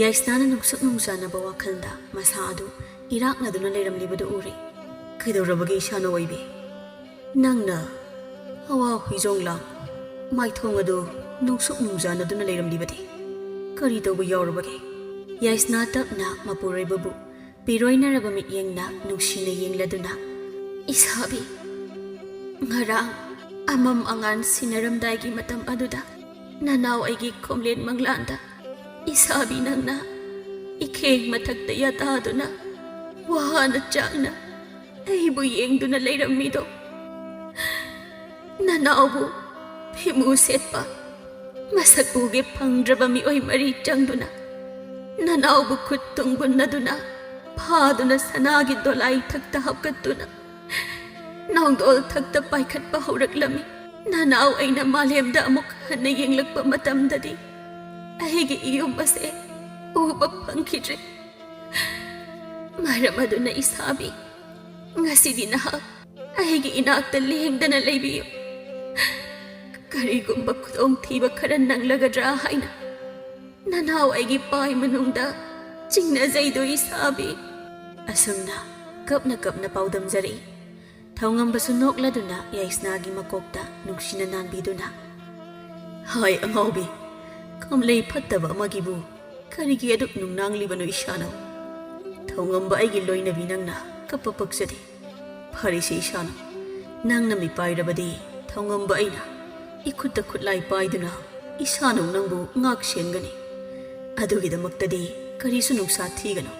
याइसनाना नुंगसुक नुंगजानबा वाखलदा मसा अदु इराकनदुना लेरमलिबदु उरे कइदौरबगे इशानो ओइबे नंगना हवा हुइजोंला माइथोंग अदु नुंगसुक नुंगजानदुना लेरमलिबदि करि तौबा यावरबगे याइसना तपना मपुरैबबु पिरोइनरबा मित्येंगना नुंगसिना येंगलदुना इसाबी ngarang amam angan sinaramdaigi matam aduda nanaw aigi komlen manglanda isabi nangna ikheng mathakta yataduna wahana changna aibu yengduna leirammido nanawbu phimu setpa masak uge phangdraba mi oi mari changduna nanawbu khut tungbunaduna phaduna sanagi dolai thakta hapkatuna नाउंदोल थकता पाइखटपा हौरकलमी नानाव अइना मालेमदा अमुक हन्ना येंगलकपा मतमददि अहिगी इयुम असे उबा फंखिद्रे मरम अदुना इसाबी ngasidi naha अहिगी इनाकता लेंगदना labio करिगुम्बा खुदोंग थीबा खरा नंगलगद्रा हाइना नानाव अइगी पाइ मनुंगदा चिंगना जैदो इसाबी असुमना कपना पाउदमजरी थौंगंबसु नोकलदुना याइसनागी मकोकता नुंगसिना नानबिदुना हाय अंगाउबी कमलै फत्तबा अमगिबु करिगी अदुक नुंगनांगलिबनो इशानो थौंगंबा आइगी लोइनबी नंगना kappa पक्सदे फरिसि इशानो नंगना मि पाइरबदि थौंगंबा आइना इखुत्ता खुतलाई पाइदुना इशानो नंगबु ngak सेनगनी अदुगिदमक्तदि करिसु नुंगसा थीगनो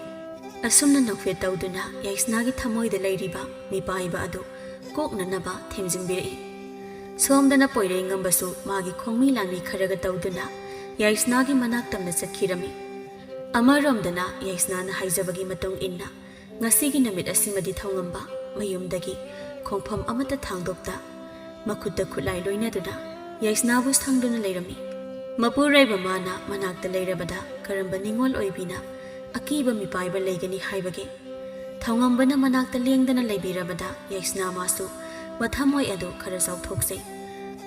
असुमना नौफे तौदुना याइसनागी थमोइदा लैरिबा मिपाइबा अदु कोकननबा थेमजिंबिरई सोमदना पोइरेंगंबसु मागी खोंमी लांमी खरगा तौदुना याइसनागी मनाक्तमना चखिरमी अमरमदना याइसनाना हाइजबगी मतुंग इन्ना ngasiगी नमित असिमदि थौंगंबा मयुमदगी खोंफम अमता थांगदोक्ता मखुत्ता खुलाई लोइनदुना याइसनाबु थांगदुना लैरमी मपुरैबा माना मनाक्ता लैरबदा करंबा निंगोल ओइबिना अकीबा मिपाइबा लेगनी हाइबगे थौंगंबना मनाक्ता लेंगदना लेबिरबदा याइसना मासु मथामोय अदु खरा साउथोक्सै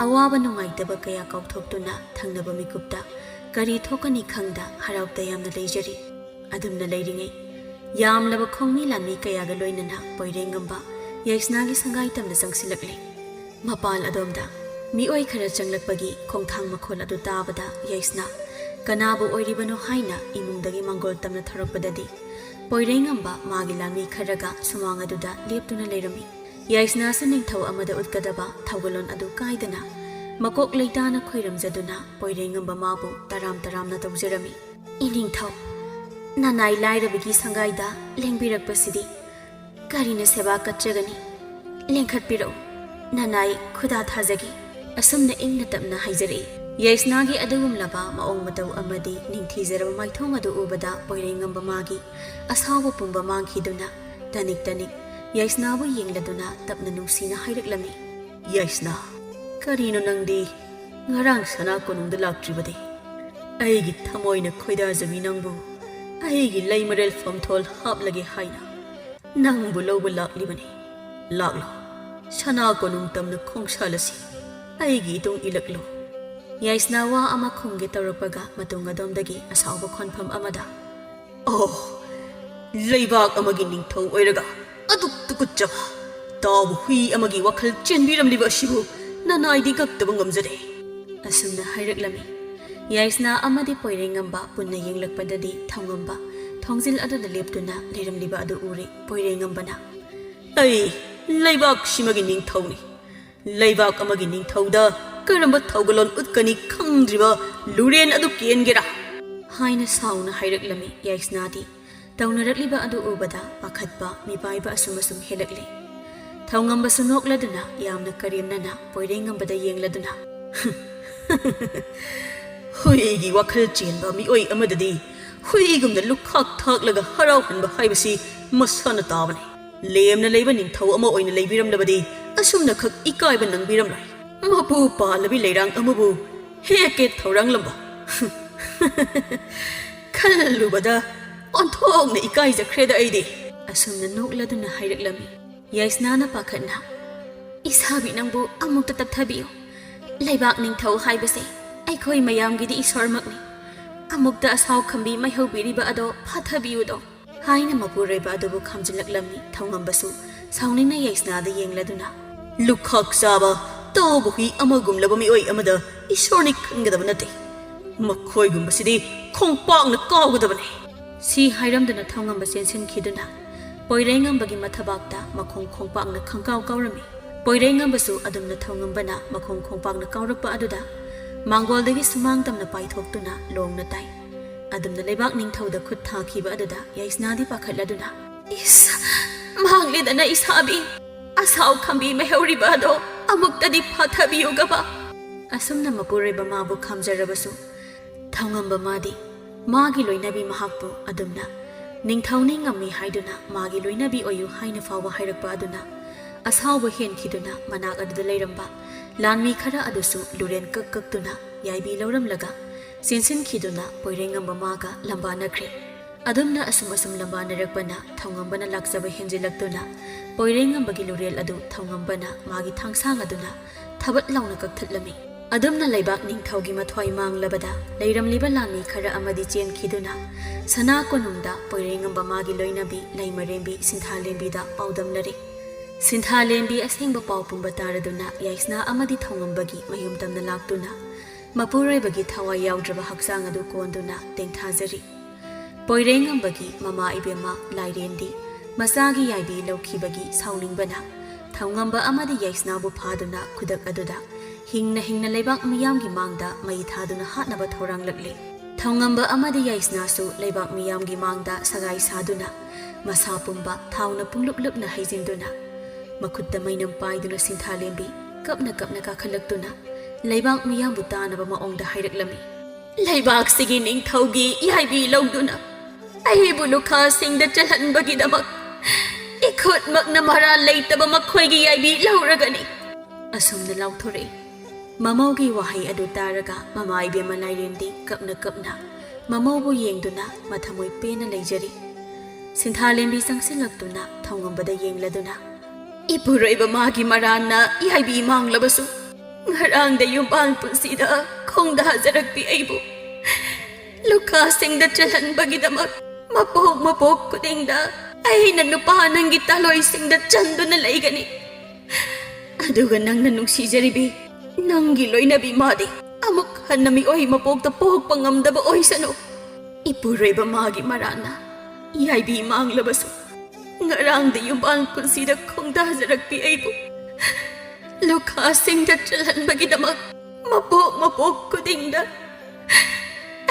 अवाबा नुंगाइतबा कया कौथोक्तुना थंगनबा मिकुप्ता करी थोकनी खंगदा हराउता यामना लेजरी अदुमना लेरिङै ꯌꯥꯝꯂꯕ ꯈꯣꯡꯃꯤ ꯂꯥꯟꯃꯤ ꯀꯌꯥꯒ ꯂꯣꯏꯅꯅ ꯄꯣꯏꯔꯦꯡꯉꯝꯕ ꯌꯥꯏꯁꯅꯥꯒꯤ ꯁꯪꯒꯥꯏ ꯇꯝꯅ ꯆꯪꯁꯤꯜꯂꯛꯂꯦ ꯃꯄꯥꯟ ꯑꯗꯣꯝꯗ ꯃꯤꯑꯣꯏ ꯈꯔ ꯆꯪꯂꯛꯄꯒꯤ ꯈꯣꯡꯊꯥꯡ ꯃꯈꯣꯜ ꯑꯗꯨ ꯇꯥꯕꯗ ꯌꯥꯏꯁꯅꯥ ꯀꯅꯥꯕꯨ ꯑꯣꯏꯔꯤꯕꯅꯣ ꯍꯥꯏꯅ ꯏꯃꯨꯡꯗꯒꯤ ꯃꯥꯡꯒꯣꯜ ꯇꯝꯅ ꯊꯣꯔꯛꯄꯗꯗꯤ ꯄꯣꯏꯔꯦꯡꯉꯝꯕ ꯃꯥꯒꯤ ꯂꯥꯟꯃꯤ ꯈꯔꯒ ꯁꯨꯃꯥꯡ ꯑꯗꯨꯗ ꯂꯦꯞꯇꯨꯅ ꯂꯩꯔꯝꯃꯤ ꯌꯥꯏꯁꯅꯥꯁꯨ ꯅꯤꯡꯊꯧ ꯑꯃꯗ ꯎꯠꯀꯗꯕ ꯊꯧꯒꯜꯂꯣꯟ ꯑꯗꯨ ꯀꯥꯏꯗꯅ ꯃꯀꯣꯛ ꯂꯩꯇꯥꯅ ꯈꯣꯏꯔꯝꯖꯗꯨꯅ ꯄꯣꯏꯔꯦꯡꯉꯝꯕ ꯃꯥꯕꯨ ꯇꯔꯥꯝ ꯇꯔꯥꯝꯅ ꯇꯧꯖꯔꯝꯃꯤ ꯏꯅꯤꯡꯊꯧ ꯅꯅꯥꯏ ꯂꯥꯏꯔꯕꯒꯤ ꯁꯪꯒꯥꯏꯗ ꯂꯦꯡꯕꯤꯔꯛꯄꯁꯤꯗꯤ ꯀꯔꯤꯅ ꯁꯦꯕꯥ ꯀꯠꯆꯒꯅꯤ ꯂꯦꯡꯈꯠꯄꯤꯔꯛꯎ ꯅꯅꯥꯏ ꯈꯨꯗꯥ ꯊꯥꯖꯒꯤ ꯑꯁꯨꯝꯅ ꯏꯪꯅ ꯇꯞꯅ ꯍꯥꯏꯖꯔꯛꯏ ꯌꯥꯏꯁꯅꯥꯒꯤ ꯑꯗꯨꯒꯨꯝꯂꯕ ꯃꯑꯣꯡ ꯃꯇꯧ ꯑꯃꯗꯤ ꯅꯤꯡꯊꯤꯖꯔꯕ ꯃꯥꯏꯊꯣꯡ ꯑꯗꯨ ꯎꯕꯗ ꯄꯣꯏꯔꯦꯡꯉꯝꯕ ꯃꯥꯒꯤ ꯑꯁꯥꯎꯕ ꯄꯨꯝꯕ ꯃꯥꯡꯈꯤꯗꯨꯅ ꯇꯅꯤꯛ ꯇꯅꯤꯛ ꯌꯥꯏꯁꯅꯥꯕꯨ ꯌꯦꯡꯂꯗꯨꯅ ꯇꯞꯅ ꯅꯨꯡꯁꯤꯅ ꯍꯥꯏꯔꯛꯂꯝꯃꯤ ꯌꯥꯏꯁꯅꯥ ꯀꯔꯤꯅꯣ ꯅꯪꯗꯤ ꯉꯔꯥꯡ ꯁꯅꯥ ꯀꯣꯅꯨꯡꯗ ꯂꯥꯛꯇ꯭ꯔꯤꯕꯗꯤ ꯑꯩꯒꯤ ꯊꯃꯣꯏꯅ ꯈꯣꯏꯗꯥꯖꯕꯤ ꯅꯪꯕꯨ ꯑꯩꯒꯤ ꯂꯩꯃꯔꯦꯜ ꯐꯝꯊꯣꯜ ꯍꯥꯞꯂꯒꯦ ꯍꯥꯏꯅ ꯅꯪꯕꯨ ꯂꯧꯕ ꯂꯥꯛꯂꯤꯕꯅꯤ ꯂꯥꯛꯂꯣ ꯁꯅꯥ ꯀꯣꯅꯨꯡ ꯇꯝꯅ ꯈꯣꯡꯁꯥꯜꯂꯁꯤ ꯑꯩꯒꯤ ꯏꯇꯨꯡ ꯏꯜꯂꯛꯂꯣ ꯌꯥꯏꯁꯅꯥ ꯋꯥ ꯑꯃ ꯈꯨꯝꯒꯦ ꯇꯧꯔꯛꯄꯒ ꯃꯇꯨꯡ ꯑꯗꯣꯝꯗꯒꯤ ꯑꯁꯥꯎꯕ ꯈꯣꯟꯐꯝ ꯑꯃꯗ ꯑꯣ ꯂꯩꯕꯥꯛ ꯑꯃꯒꯤ ꯅꯤꯡꯊꯧ ꯑꯣꯏꯔꯒ ꯑꯗꯨꯛ ꯇꯨꯀꯠꯆꯕ ꯇꯥꯎꯕ ꯍꯨꯏ ꯑꯃꯒꯤ ꯋꯥꯈꯜ ꯆꯦꯟꯕꯤꯔꯝꯂꯤꯕ ꯑꯁꯤꯕꯨ ꯅꯅꯥꯏꯗꯤ ꯉꯛꯇꯕ ꯉꯝꯖꯔꯦ ꯑꯁꯨꯝꯅ ꯍꯥꯏꯔꯛꯂꯝꯃꯤ ꯌꯥꯏꯁꯅꯥ ꯑꯃꯗꯤ ꯄꯣꯏꯔꯦꯡꯉꯝꯕ ꯄꯨꯟꯅ ꯌꯦꯡꯂꯛꯄꯗꯗꯤ ꯊꯧꯉꯝꯕ ꯊꯣꯡꯖꯤꯜ ꯑꯗꯨꯗ ꯂꯦꯞꯇꯨꯅ ꯂꯩꯔꯝꯂꯤꯕ ꯑꯗꯨ ꯎꯔꯦ ꯄꯣꯏꯔꯦꯡꯉꯝꯕꯅ ꯑꯩ ꯂꯩꯕꯥꯛ ꯁꯤꯃꯒꯤ ꯅꯤꯡꯊꯧꯅꯤ ꯂꯩꯕꯥꯛ ꯑꯃꯒꯤ ꯅꯤꯡꯊꯧꯗ ꯀꯔꯝꯕ ꯊꯧꯒꯜꯂꯣꯟ ꯎꯠꯀꯅꯤ ꯈꯪꯗ꯭ꯔꯤꯕ ꯂꯨꯔꯦꯟ ꯑꯗꯨ ꯀꯦꯟꯒꯦꯔꯥ ꯍꯥꯏꯅ ꯁꯥꯎꯅ ꯍꯥꯏꯔꯛꯂꯝꯃꯤ ꯌꯥꯏꯁꯅꯥꯗꯤ ꯇꯧꯅꯔꯛꯂꯤꯕ ꯑꯗꯨ ꯎꯕꯗ ꯄꯥꯈꯠꯄ ꯃꯤꯄꯥꯏꯕ ꯑꯁꯨꯝ ꯍꯦꯜꯂꯛꯂꯦ ꯊꯧꯉꯝꯕꯁꯨ ꯅꯣꯛꯂꯗꯨꯅ ꯌꯥꯝꯅ ꯀꯔꯦꯝꯅꯅ ꯄꯣꯏꯔꯦꯡꯉꯝꯕꯗ ꯌꯦꯡꯂꯗꯨꯅ ꯍꯨꯏꯒꯤ ꯋꯥꯈꯜ ꯆꯦꯟꯕ ꯃꯤꯑꯣꯏ ꯑꯃꯗꯗꯤ ꯍꯨꯏꯒꯨꯝꯅ ꯂꯨꯈꯥꯛ ꯊꯥꯛꯂꯒ ꯍꯔꯥꯎꯍꯟꯕ ꯍꯥꯏꯕꯁꯤ ꯃꯁꯥꯅ ꯇꯥꯕꯅꯤ ꯂꯦꯝꯅ ꯂꯩꯕ ꯅꯤꯡꯊꯧ ꯑꯃ ꯑꯣꯏꯅ ꯂꯩꯕꯤꯔꯝꯂꯕꯗꯤ ꯑꯁꯨꯝꯅꯈꯛ ꯏꯀꯥꯏꯕ ꯅꯪꯕꯤꯔꯝꯂꯣꯏ ꯃꯄꯨ ꯄꯥꯜꯂꯕꯤ ꯂꯩꯔꯥꯡ ꯑꯃꯕꯨ ꯍꯦꯛꯀꯦ ꯊꯧꯔꯥꯡꯂꯝꯕ ꯈꯜꯂꯨꯕꯗ ꯑꯣꯟꯊꯣꯛꯅ ꯏꯀꯥꯏꯖꯈ꯭ꯔꯦꯗ ꯑꯩꯗꯤ ꯑꯁꯨꯝꯅ ꯅꯣꯛꯂꯗꯨꯅ ꯍꯥꯏꯔꯛꯂꯝꯃꯤ ꯌꯥꯏꯁꯅꯥꯅ ꯄꯥꯈꯠꯅ ꯏꯁꯥꯕꯤ ꯅꯪꯕꯨ ꯑꯃꯨꯛꯇ ꯇꯞꯊꯕꯤꯌꯨ ꯂꯩꯕꯥꯛ ꯅꯤꯡꯊꯧ ꯍꯥꯏꯕꯁꯦ ꯑꯩꯈꯣꯏ ꯃꯌꯥꯝꯒꯤꯗꯤ ꯏꯁꯣꯔꯃꯛꯅꯤ ꯑꯃꯨꯛꯇ ꯑꯁꯥꯎ ꯈꯝꯕꯤ ꯃꯥꯏꯍꯧꯕꯤꯔꯤꯕ ꯑꯗꯣ ꯐꯥꯊꯕꯤꯌꯨꯗꯣ ꯍꯥꯏꯅ ꯃꯄꯨꯔꯣꯏꯕ ꯑꯗꯨꯕꯨ ꯈꯥꯝꯖꯤꯜꯂꯛꯂꯝꯃꯤ ꯊꯧꯉꯝꯕꯁꯨ ꯁꯥꯎꯅꯤꯡꯅ ꯌꯥꯏꯁꯅꯥꯗ ꯌꯦꯡꯂꯗꯨꯅ ꯂꯨꯈꯥꯛ ꯆꯥꯕ ꯇꯥꯎꯕ ꯍꯨꯏ ꯑꯃꯒꯨꯝꯂꯕ ꯃꯤꯑꯣꯏ ꯑꯃꯗ ꯏꯁꯣꯔꯅꯤ ꯈꯟꯒꯗꯕ ꯅꯠꯇꯦ ꯃꯈꯣꯏꯒꯨꯝꯕꯁꯤꯗꯤ ꯈꯣꯡꯄꯥꯛꯅ ꯀꯥꯎꯒꯗꯕꯅꯤ ꯁꯤ ꯍꯥꯏꯔꯝꯗꯨꯅ ꯊꯧꯉꯝꯕ ꯆꯦꯟꯁꯤꯟꯈꯤꯗꯨꯅ ꯄꯣꯏꯔꯦꯡꯉꯝꯕꯒꯤ ꯃꯊꯕꯥꯛꯇ ꯃꯈꯣꯡ ꯈꯣꯡꯄꯥꯛꯅ ꯈꯪꯀꯥꯎ ꯀꯥꯎꯔꯝꯃꯤ ꯄꯣꯏꯔꯦꯡꯉꯝꯕꯁꯨ ꯑꯗꯨꯝꯅ ꯊꯧꯉꯝꯕꯅ ꯃꯈꯣꯡ ꯈꯣꯡꯄꯥꯛꯅ ꯀꯥꯎꯔꯛꯄ ꯑꯗꯨꯗ ꯃꯥꯡꯒꯣꯜꯗꯒꯤ ꯁꯨꯃꯥꯡ ꯇꯝꯅ ꯄꯥꯏꯊꯣꯛꯇꯨꯅ ꯂꯣꯡꯅ ꯇꯥꯏ ꯑꯗꯨꯝꯅ ꯂꯩꯕꯥꯛ ꯅꯤꯡꯊꯧꯗ ꯈꯨꯠ ꯊꯥꯈꯤꯕ ꯑꯗꯨꯗ ꯌꯥꯏꯁꯅꯥꯗꯤ ꯄꯥꯈꯠꯂꯗꯨꯅ ꯏꯁ ꯃꯥꯡꯂꯦꯗꯅ ꯏꯁꯥꯕꯤ ꯑꯁꯥꯎ ꯈꯝꯕꯤ ꯃꯩꯍꯧꯔꯤꯕ ꯑꯗꯣ ꯑꯃꯨꯛꯇꯗꯤ ꯐꯥꯊꯕꯤꯌꯨꯒꯕ ꯑꯁꯨꯝꯅ ꯃꯄꯨꯔꯣꯏꯕ ꯃꯥꯕꯨ ꯈꯥꯝꯖꯔꯕꯁꯨ ꯊꯧꯉꯝꯕ ꯃꯥꯗꯤ ꯃꯥꯒꯤ ꯂꯣꯏꯅꯕꯤ ꯃꯍꯥꯛꯄꯨ ꯑꯗꯨꯝꯅ ꯅꯤꯡꯊꯧꯅꯤ ꯉꯝꯃꯤ ꯍꯥꯏꯗꯨꯅ ꯃꯥꯒꯤ ꯂꯣꯏꯅꯕꯤ ꯑꯣꯏꯌꯨ ꯍꯥꯏꯅ ꯐꯥꯎꯕ ꯍꯥꯏꯔꯛꯄ ꯑꯗꯨꯅ ꯑꯁꯥꯎꯕ ꯍꯦꯟꯈꯤꯗꯨꯅ ꯃꯅꯥꯛ ꯑꯗꯨꯗ ꯂꯩꯔꯝꯕ ꯂꯥꯟꯃꯤ ꯈꯔ ꯑꯗꯨꯁꯨ ꯂꯨꯔꯦꯟ ꯀꯛꯇꯨꯅ ꯌꯥꯏꯕꯤ ꯂꯧꯔꯝꯂꯒ ꯆꯦꯟꯁꯤꯟꯈꯤꯗꯨꯅ ꯄꯣꯏꯔꯦꯡꯉꯝꯕ ꯃꯥꯒ ꯂꯝꯕꯥꯅꯈ꯭ꯔꯦ ꯑꯗꯨꯝꯅ ꯑꯁꯨꯝ ꯂꯝꯕꯥꯅꯔꯛꯄꯅ ꯊꯧꯉꯝꯕꯅ ꯂꯥꯛꯆꯕ ꯍꯦꯟꯖꯤꯜꯂꯛꯇꯨꯅ ꯄꯣꯏꯔꯦꯡꯉꯝꯕꯒꯤ ꯂꯨꯔꯦꯜ ꯑꯗꯨ ꯊꯧꯉꯝꯕꯅ ꯃꯥꯒꯤ ꯊꯥꯡꯁꯥꯡ ꯑꯗꯨꯅ ꯊꯕꯠ ꯂꯥꯎꯅ ꯀꯛꯊꯠꯂꯝꯃꯤ ꯑꯗꯨꯝꯅ ꯂꯩꯕꯥꯛ ꯅꯤꯡꯊꯧꯒꯤ ꯃꯊ꯭ꯋꯥꯏ ꯃꯥꯡꯂꯕꯗ ꯂꯩꯔꯝꯂꯤꯕ ꯂꯥꯟꯃꯤ ꯈꯔ ꯑꯃꯗꯤ ꯆꯦꯟꯈꯤꯗꯨꯅ ꯁꯅꯥ ꯀꯣꯅꯨꯡꯗ ꯄꯣꯏꯔꯦꯡꯉꯝꯕ ꯃꯥꯒꯤ ꯂꯣꯏꯅꯕꯤ ꯂꯩꯃꯔꯦꯝꯕꯤ ꯁꯤꯟꯊꯥꯂꯦꯝꯕꯤꯗ ꯄꯥꯎꯗꯝꯅꯔꯦ ꯁꯤꯟꯊꯥꯂꯦꯝꯕꯤ ꯑꯁꯦꯡꯕ ꯄꯥꯎ ꯄꯨꯝꯕ ꯇꯥꯔꯗꯨꯅ ꯌꯥꯏꯁꯅꯥ ꯑꯃꯗꯤ ꯊꯧꯉꯝꯕꯒꯤ ꯃꯌꯨꯝ ꯇꯝꯅ ꯂꯥꯛꯇꯨꯅ ꯃꯄꯨꯔꯣꯏꯕꯒꯤ ꯊꯋꯥꯏ ꯌꯥꯎꯗ꯭ꯔꯕ ꯍꯛꯆꯥꯡ ꯑꯗꯨ ꯀꯣꯟꯗꯨꯅ ꯇꯦꯡꯊꯥꯖꯔꯤ ꯄꯣꯏꯔꯦꯡꯉꯝꯕꯒꯤ ꯃꯃꯥ ꯏꯕꯦꯝꯃ ꯂꯥꯏꯔꯦꯟꯗꯤ ꯃꯆꯥꯒꯤ ꯌꯥꯏꯕꯤ ꯂꯧꯈꯤꯕꯒꯤ ꯁꯥꯎꯅꯤꯡꯕꯅ ꯊꯧꯉꯝꯕ ꯑꯃꯗꯤ ꯌꯥꯏꯁꯅꯥꯕꯨ ꯐꯥꯗꯨꯅ ꯈꯨꯗꯛ ꯑꯗꯨꯗ ꯍꯤꯡꯅ ꯂꯩꯕꯥꯛ ꯃꯤꯌꯥꯝꯒꯤ ꯃꯥꯡꯗ ꯃꯩ ꯊꯥꯗꯨꯅ ꯍꯥꯠꯅꯕ ꯊꯧꯔꯥꯡꯂꯛꯂꯦ ꯊꯧꯉꯝꯕ ꯑꯃꯗꯤ ꯌꯥꯏꯁꯅꯥꯁꯨ ꯂꯩꯕꯥꯛ ꯃꯤꯌꯥꯝꯒꯤ ꯃꯥꯡꯗ ꯁꯒꯥꯏ ꯁꯥꯗꯨꯅ ꯃꯁꯥ ꯄꯨꯝꯕ ꯊꯥꯎꯅ ꯄꯨꯡꯂꯨꯞ ꯂꯨꯞꯅ ꯍꯩꯖꯤꯟꯗꯨꯅ ꯃꯈꯨꯠꯇ ꯃꯩꯅꯝ ꯄꯥꯏꯗꯨꯅ ꯁꯤꯟꯊꯥꯂꯦꯝꯕꯤ ꯀꯞꯅ ꯀꯥꯈꯠꯂꯛꯇꯨꯅ ꯂꯩꯕꯥꯛ ꯃꯤꯌꯥꯝꯕꯨ ꯇꯥꯅꯕ ꯃꯑꯣꯡꯗ ꯍꯥꯏꯔꯛꯂꯝꯃꯤ ꯂꯩꯕꯥꯛꯁꯤꯒꯤ ꯅꯤꯡꯊꯧꯒꯤ ꯌꯥꯏꯕꯤ ꯂꯧꯗꯨꯅ ꯑꯩꯕꯨ ꯂꯨꯈꯥꯁꯤꯡꯗ ꯆꯜꯍꯟꯕꯒꯤꯗꯃꯛ ꯏꯈꯨꯠꯃꯛꯅ ꯃꯔꯥꯜ ꯂꯩꯇꯕ ꯃꯈꯣꯏꯒꯤ ꯌꯥꯏꯕꯤ ꯂꯧꯔꯒꯅꯤ ꯑꯁꯨꯝꯅ ꯂꯥꯎꯊꯣꯔꯛꯏ ꯃꯃꯧꯒꯤ ꯋꯥꯍꯩ ꯑꯗꯨ ꯇꯥꯔꯒ ꯃꯃꯥ ꯏꯕꯦꯝꯃ ꯂꯥꯏꯔꯦꯟꯗꯤ ꯀꯞꯅ ꯃꯃꯧꯕꯨ ꯌꯦꯡꯗꯨꯅ ꯃꯊꯃꯣꯏ ꯄꯦꯟꯅ ꯂꯩꯖꯔꯤ ꯁꯤꯟꯊꯥꯂꯦꯝꯕꯤ ꯆꯪꯁꯤꯜꯂꯛꯇꯨꯅ ꯊꯧꯉꯝꯕꯗ ꯌꯦꯡꯂꯗꯨꯅ ꯏꯄꯨꯔꯣꯏꯕ ꯃꯥꯒꯤ ꯃꯔꯥꯟꯅ ꯌꯥꯏꯕꯤ ꯃꯥꯡꯂꯕꯁꯨ ꯉꯔꯥꯡꯗ ꯌꯨꯝꯕꯥꯜ ꯄꯨꯟꯁꯤꯗ ꯈꯣꯡꯗꯥꯖꯔꯛꯄꯤ ꯑꯩꯕꯨ ꯂꯨꯈꯥꯁꯤꯡꯗ ꯆꯜꯍꯟꯕꯒꯤꯗꯃꯛ ꯃꯄꯣꯛ ꯈꯨꯗꯤꯡꯗ ꯑꯩꯅ ꯅꯨꯄꯥ ꯅꯪꯒꯤ ꯇꯥꯂꯣꯏꯁꯤꯡꯗ ꯆꯟꯗꯨꯅ ꯂꯩꯒꯅꯤ ꯑꯗꯨꯒ ꯅꯪꯅ ꯅꯨꯡꯁꯤꯖꯔꯤꯕꯤ ꯅꯪꯒꯤ ꯂꯣꯏꯅꯕꯤ ꯃꯥꯗꯤ ꯑꯃꯨꯛ ꯍꯟꯅ ꯃꯤꯑꯣꯏ ꯃꯄꯣꯛꯇ ꯄꯣꯛꯄ ꯉꯝꯗꯕ ꯑꯣꯏꯁꯅꯨ ꯏꯄꯨꯔꯣꯏꯕ ꯃꯥꯒꯤ ꯃꯔꯥꯟꯅ ꯌꯥꯏꯕꯤ ꯃꯥꯡꯂꯕꯁꯨ ꯉꯔꯥꯡꯗ ꯌꯨꯝꯕꯥꯜ ꯄꯨꯟꯁꯤꯗ ꯈꯣꯡꯗꯥꯖꯔꯛꯄꯤ ꯑꯩꯕꯨ ꯂꯨꯈꯥꯁꯤꯡꯗ ꯆꯜꯍꯟꯕꯒꯤꯗꯃꯛ ꯃꯄꯣꯛ ꯈꯨꯗꯤꯡꯗ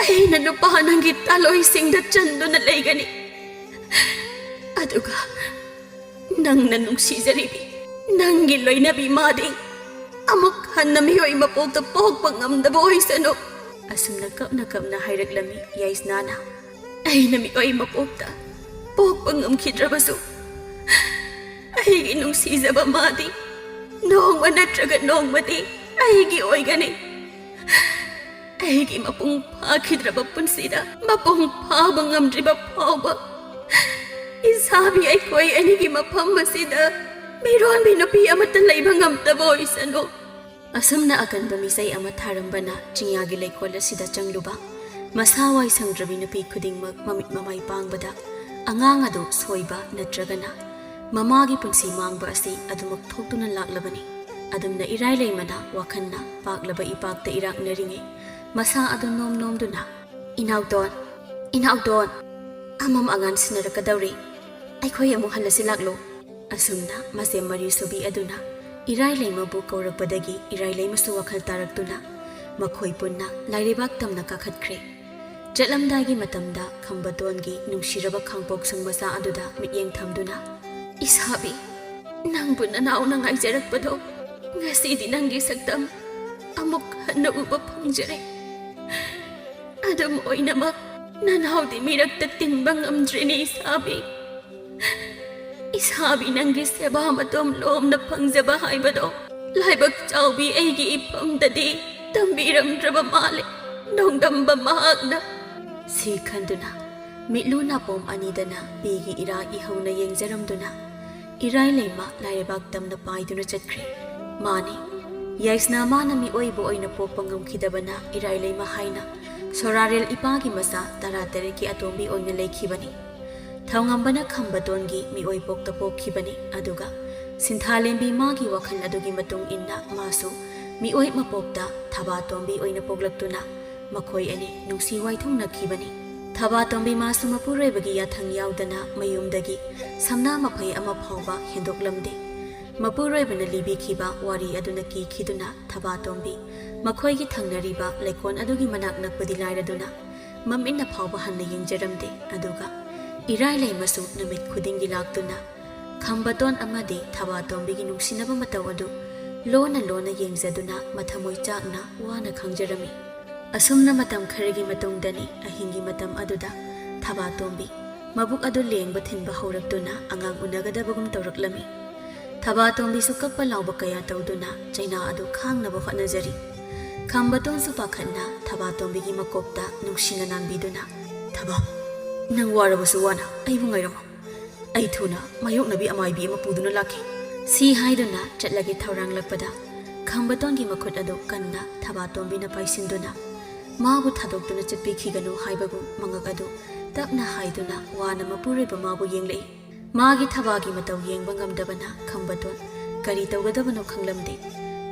ꯑꯩꯅ ꯅꯨꯄꯥ ꯅꯪꯒꯤ ꯇꯥꯂꯣꯏꯁꯤꯡꯗ ꯆꯟꯗꯨꯅ ꯂꯩꯒꯅꯤ ꯑꯗꯨꯒ ꯅꯪꯅ ꯅꯨꯡꯁꯤꯖꯔꯤꯕꯤ ꯅꯪꯒꯤ ꯂꯣꯏꯅꯕꯤ ꯃꯥꯗꯤ ꯑꯃꯨꯛ ꯍꯟꯅ ꯃꯤꯑꯣꯏ ꯃꯄꯣꯛꯇ ꯄꯣꯛꯄ ꯉꯝꯗꯕ ꯑꯣꯏꯁꯅꯨ ꯑꯁꯨꯝꯅ ꯀꯞꯅ ꯍꯥꯏꯔꯛꯂꯝꯃꯤ ꯌꯥꯏꯁꯅꯥꯅ ꯑꯩꯅ ꯃꯤꯑꯣꯏ ꯃꯄꯣꯛꯇ ꯄꯣꯛꯄ ꯉꯝꯈꯤꯗ꯭ꯔꯕꯁꯨ ꯑꯩꯒꯤ ꯅꯨꯡꯁꯤꯖꯕ ꯃꯥꯗꯤ ꯅꯣꯡꯃ ꯅꯠꯇ꯭ꯔꯒ ꯅꯣꯡꯃꯗꯤ ꯑꯩꯒꯤ ꯑꯣꯏꯒꯅꯤ ꯑꯩꯒꯤ ꯃꯄꯨꯡ ꯐꯥꯈꯤꯗ꯭ꯔꯕ ꯄꯨꯟꯁꯤꯗ ꯃꯄꯨꯡ ꯐꯥꯕ ꯉꯝꯗ꯭ꯔꯤꯕ ꯐꯥꯎꯕ ꯏꯁꯥꯕꯤ ꯑꯩꯈꯣꯏ ꯑꯅꯤꯒꯤ ꯃꯐꯝ ꯑꯁꯤꯗ ꯃꯤꯔꯣꯟꯕꯤ ꯅꯨꯄꯤ ꯑꯃꯠꯇ ꯂꯩꯕ ꯉꯝꯗꯕ ꯑꯣꯏꯁꯅꯨ ꯑꯁꯨꯝꯅ ꯑꯀꯟꯕ ꯃꯤꯁꯩ ꯑꯃ ꯊꯥꯔꯝꯕꯅ ꯆꯤꯡꯌꯥꯒꯤ ꯂꯩꯀꯣꯜ ꯑꯁꯤꯗ ꯆꯪꯂꯨꯕ ꯃꯁꯥ ꯋꯥꯏ ꯁꯪꯗ꯭ꯔꯕꯤ ꯅꯨꯄꯤ ꯈꯨꯗꯤꯡꯃꯛ ꯃꯃꯤꯠ ꯃꯃꯥꯏ ꯄꯥꯡꯕꯗ ꯑꯉꯥꯡ ꯑꯗꯨ ꯁꯣꯏꯕ ꯅꯠꯇ꯭ꯔꯒꯅ ꯃꯃꯥꯒꯤ ꯄꯨꯟꯁꯤ ꯃꯥꯡꯕ ꯑꯁꯤ ꯑꯗꯨꯃꯛ ꯊꯣꯛꯇꯨꯅ ꯂꯥꯛꯂꯕꯅꯤ ꯑꯗꯨꯝꯅ ꯏꯔꯥꯏ ꯂꯩꯃꯅ ꯋꯥꯈꯟꯅ ꯄꯥꯛꯂꯕ ꯏꯄꯥꯛꯇ ꯏꯔꯥꯛꯅꯔꯤꯉꯩ ꯃꯁꯥ ꯑꯗꯨ ꯅꯣꯝꯗꯨꯅ ꯏꯅꯥꯎꯇꯣꯟ ꯑꯃꯝ ꯑꯉꯥꯟ ꯁꯤꯟꯅꯔꯛꯀꯗꯧꯔꯤ ꯑꯩꯈꯣꯏ ꯑꯃꯨꯛ ꯍꯜꯂꯁꯤ ꯂꯥꯛꯂꯣ ꯑꯁꯨꯝꯅ ꯃꯁꯦ ꯃꯔꯤ ꯁꯨꯕꯤ ꯑꯗꯨꯅ ꯏꯔꯥꯏ ꯂꯩꯃꯕꯨ ꯀꯧꯔꯛꯄꯗꯒꯤ ꯏꯔꯥꯏ ꯂꯩꯃꯁꯨ ꯋꯥꯈꯜ ꯇꯥꯔꯛꯇꯨꯅ ꯃꯈꯣꯏ ꯄꯨꯟꯅ ꯂꯥꯏꯔꯩꯕꯥꯛ ꯇꯝꯅ ꯀꯥꯈꯠꯈ꯭ꯔꯦ ꯆꯠꯂꯝꯗꯥꯏꯒꯤ ꯃꯇꯝꯗ ꯈꯝꯕꯇꯣꯟꯒꯤ ꯅꯨꯡꯁꯤꯔꯕ ꯈꯥꯡꯄꯣꯛꯁꯪ ꯃꯆꯥ ꯑꯗꯨꯗ ꯃꯤꯠꯌꯦꯡ ꯊꯝꯗꯨꯅ ꯏꯁꯥꯕꯤ ꯅꯪꯕꯨ ꯅꯅꯥꯎꯅ ꯉꯥꯏꯖꯔꯛꯄꯗꯣ ꯉꯁꯤꯗꯤ ꯅꯪꯒꯤ ꯁꯛꯇꯝ ꯑꯃꯨꯛ ꯍꯟꯅ ꯎꯕ ꯐꯪꯖꯔꯦ ꯑꯗꯨꯝ ꯑꯣꯏꯅꯃꯛ ꯅꯅꯥꯎꯗꯤ ꯃꯤꯔꯛꯇ ꯇꯤꯟꯕ ꯉꯝꯗ꯭ꯔꯤꯅꯤ ꯏꯁꯥꯕꯤ ꯅꯪꯒꯤ ꯁꯦꯕꯥ ꯃꯇꯣꯝ ꯂꯣꯝꯅ ꯐꯪꯖꯕ ꯍꯥꯏꯕꯗꯣ ꯂꯥꯏꯕꯛ ꯆꯥꯎꯕꯤ ꯑꯩꯒꯤ ꯏꯐꯝꯗꯗꯤ ꯇꯝꯕꯤꯔꯝꯗ꯭ꯔꯕ ꯃꯥꯜꯂꯦ ꯅꯣꯡꯗꯝꯕ ꯃꯍꯥꯛꯅ ꯁꯤ ꯈꯟꯗꯨꯅ ꯃꯤꯠꯂꯨ ꯅꯥꯄꯣꯝ ꯑꯅꯤꯗꯅ ꯄꯤꯒꯤ ꯏꯔꯥ ꯏꯍꯧꯅ ꯌꯦꯡꯖꯔꯝꯗꯨꯅ ꯏꯔꯥꯏ ꯂꯩꯃ ꯂꯥꯏꯔꯩꯕꯥꯛ ꯇꯝꯅ ꯄꯥꯏꯗꯨꯅ ꯆꯠꯈ꯭ꯔꯦ ꯃꯥꯅꯤ ꯌꯥꯏꯁꯅꯥ ꯃꯥꯅ ꯃꯤꯑꯣꯏꯕ ꯑꯣꯏꯅ ꯄꯣꯛꯄ ꯉꯝꯈꯤꯗꯕꯅ ꯏꯔꯥꯏ ꯂꯩꯃ ꯍꯥꯏꯅ ꯁꯣꯔꯥꯔꯦꯜ ꯏꯄꯥꯒꯤ ꯃꯆꯥ 13ꯀꯤ ꯑꯇꯣꯝꯕꯤ ꯑꯣꯏꯅ ꯂꯩꯈꯤꯕꯅꯤ ꯊꯧꯉꯝꯕꯅ ꯈꯝꯕꯇꯣꯟꯒꯤ ꯃꯤꯑꯣꯏ ꯄꯣꯛꯇ ꯄꯣꯛꯈꯤꯕꯅꯤ ꯑꯗꯨꯒ ꯁꯤꯟꯊꯥꯂꯦꯝꯕꯤ ꯃꯥꯒꯤ ꯋꯥꯈꯜ ꯑꯗꯨꯒꯤ ꯃꯇꯨꯡ ꯏꯟꯅ ꯃꯥꯁꯨ ꯃꯤꯑꯣꯏ ꯃꯄꯣꯛꯇ ꯊꯕꯥꯇꯣꯝꯕꯤ ꯑꯣꯏꯅ ꯄꯣꯛꯂꯛꯇꯨꯅ ꯃꯈꯣꯏ ꯑꯅꯤ ꯅꯨꯡꯁꯤ ꯋꯥꯏꯊꯨꯡꯅꯈꯤꯕꯅꯤ ꯊꯕꯥꯇꯣꯝꯕꯤ ꯃꯥꯁꯨ ꯃꯄꯨꯔꯣꯏꯕꯒꯤ ꯌꯥꯊꯪ ꯌꯥꯎꯗꯅ ꯃꯌꯨꯝꯗꯒꯤ ꯁꯝꯅꯥ ꯃꯐꯩ ꯑꯃ ꯐꯥꯎꯕ ꯍꯦꯟꯗꯣꯛꯂꯝꯗꯦ ꯃꯄꯨꯔꯣꯏꯕꯅ ꯂꯤꯕꯤꯈꯤꯕ ꯋꯥꯔꯤ ꯑꯗꯨꯅ ꯀꯤꯈꯤꯗꯨꯅ ꯊꯕꯥꯇꯣꯝꯕꯤ ꯃꯈꯣꯏꯒꯤ ꯊꯪꯅꯔꯤꯕ ꯂꯩꯀꯣꯜ ꯑꯗꯨꯒꯤ ꯃꯅꯥꯛ ꯅꯛꯄꯗꯤ ꯂꯥꯏꯔꯗꯨꯅ ꯃꯃꯤꯠꯅ ꯐꯥꯎꯕ ꯍꯟꯅ ꯌꯦꯡꯖꯔꯝꯗꯦ ꯑꯗꯨꯒ इराई लेमसु नमित खुदिंगी लाक्तुना खंबतोन अमदी थबातोंबिगी नुंसिनबा मतौ अदु लोना लोना येंगजदुना मथमोय चाकना वाना खंगजरमी असुमना मतम खरगी मतुंगदनी अहिंगी मतम अदुदा थबातोंबी मबुक अदु लेंगबा थिनबा हौरक्तुना अंगांग उनगदबगुम तौरक्लमी थबातोंबी सु कप्पा लाउबा कया तौदुना चैना अदु खांगनबा होटनजरी खंबतोन सु पाखन्ना थबातोंबिगी मकोपता नुंसिना नांबिदुना थबा नंग वारबसु वाना अइबु ngairam ai thuna mayok nabi amai bi ama puduna lakhi si haiduna chatlage thorang lakpada khambatoon gi makhut adu kanna thabaton bi na paisinduna mabu thadokduna chatpi khiganu haibagu mangak adu tapna haiduna wana mapureba mabu yenglei magi thabagi mataw yengba ngamdabana khambatoon kari tawgadabano khanglamde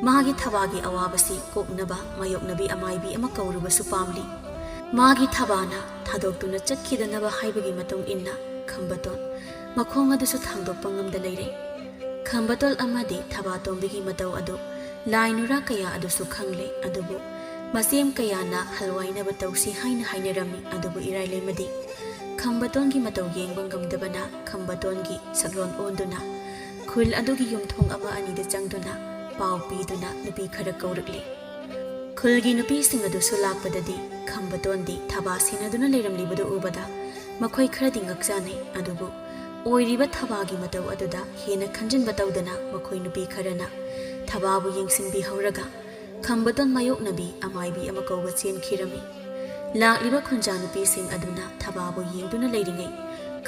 magi thabagi awabasi koknaba mayok nabi amai bi ama kaurubasu pamli मागी थबाना थादोक्तुना चटखिदनबा हाइबगी मतुंग इन्ना खंबतोल मखोंग अदुसु थांदोक्पा ngamda leire खंबतोल अमदी थबातोंबिगी मतौ अदु लाइनुरा कया अदुसु खंगले अदुबु मसेम कयाना हलवाइनबा तौसी हाइना हाइनरमी अदुबु इराइलेमदी खंबतोंगी मतौ येंगबा ngamdabana खंबतोंगी सकलोन ओंदुना खुल अदुगी युमथोंग अमा अनिदा चंगदुना पाव पीदुना नुपी खरा कौरकले खुलगी नुपी सिंग अदुसु लाकपददी खंबतोंदी थबा सिनदुना लेरमलिबदु उबदा मखोय खरदि ngakjane अदुबु ओइरिबा थबागी मतौ अदुदा हेना खंजिनबा तौदना मखोय नुपी खरना थबाबु येंगसिनबि हौरगा खंबतोन मायोक नबी अमाइबि अमा कौबा चेनखिरमी लाक्लिबा खुंजा नुपी सिंग अदुना थबाबु येंगदुना लेरिङै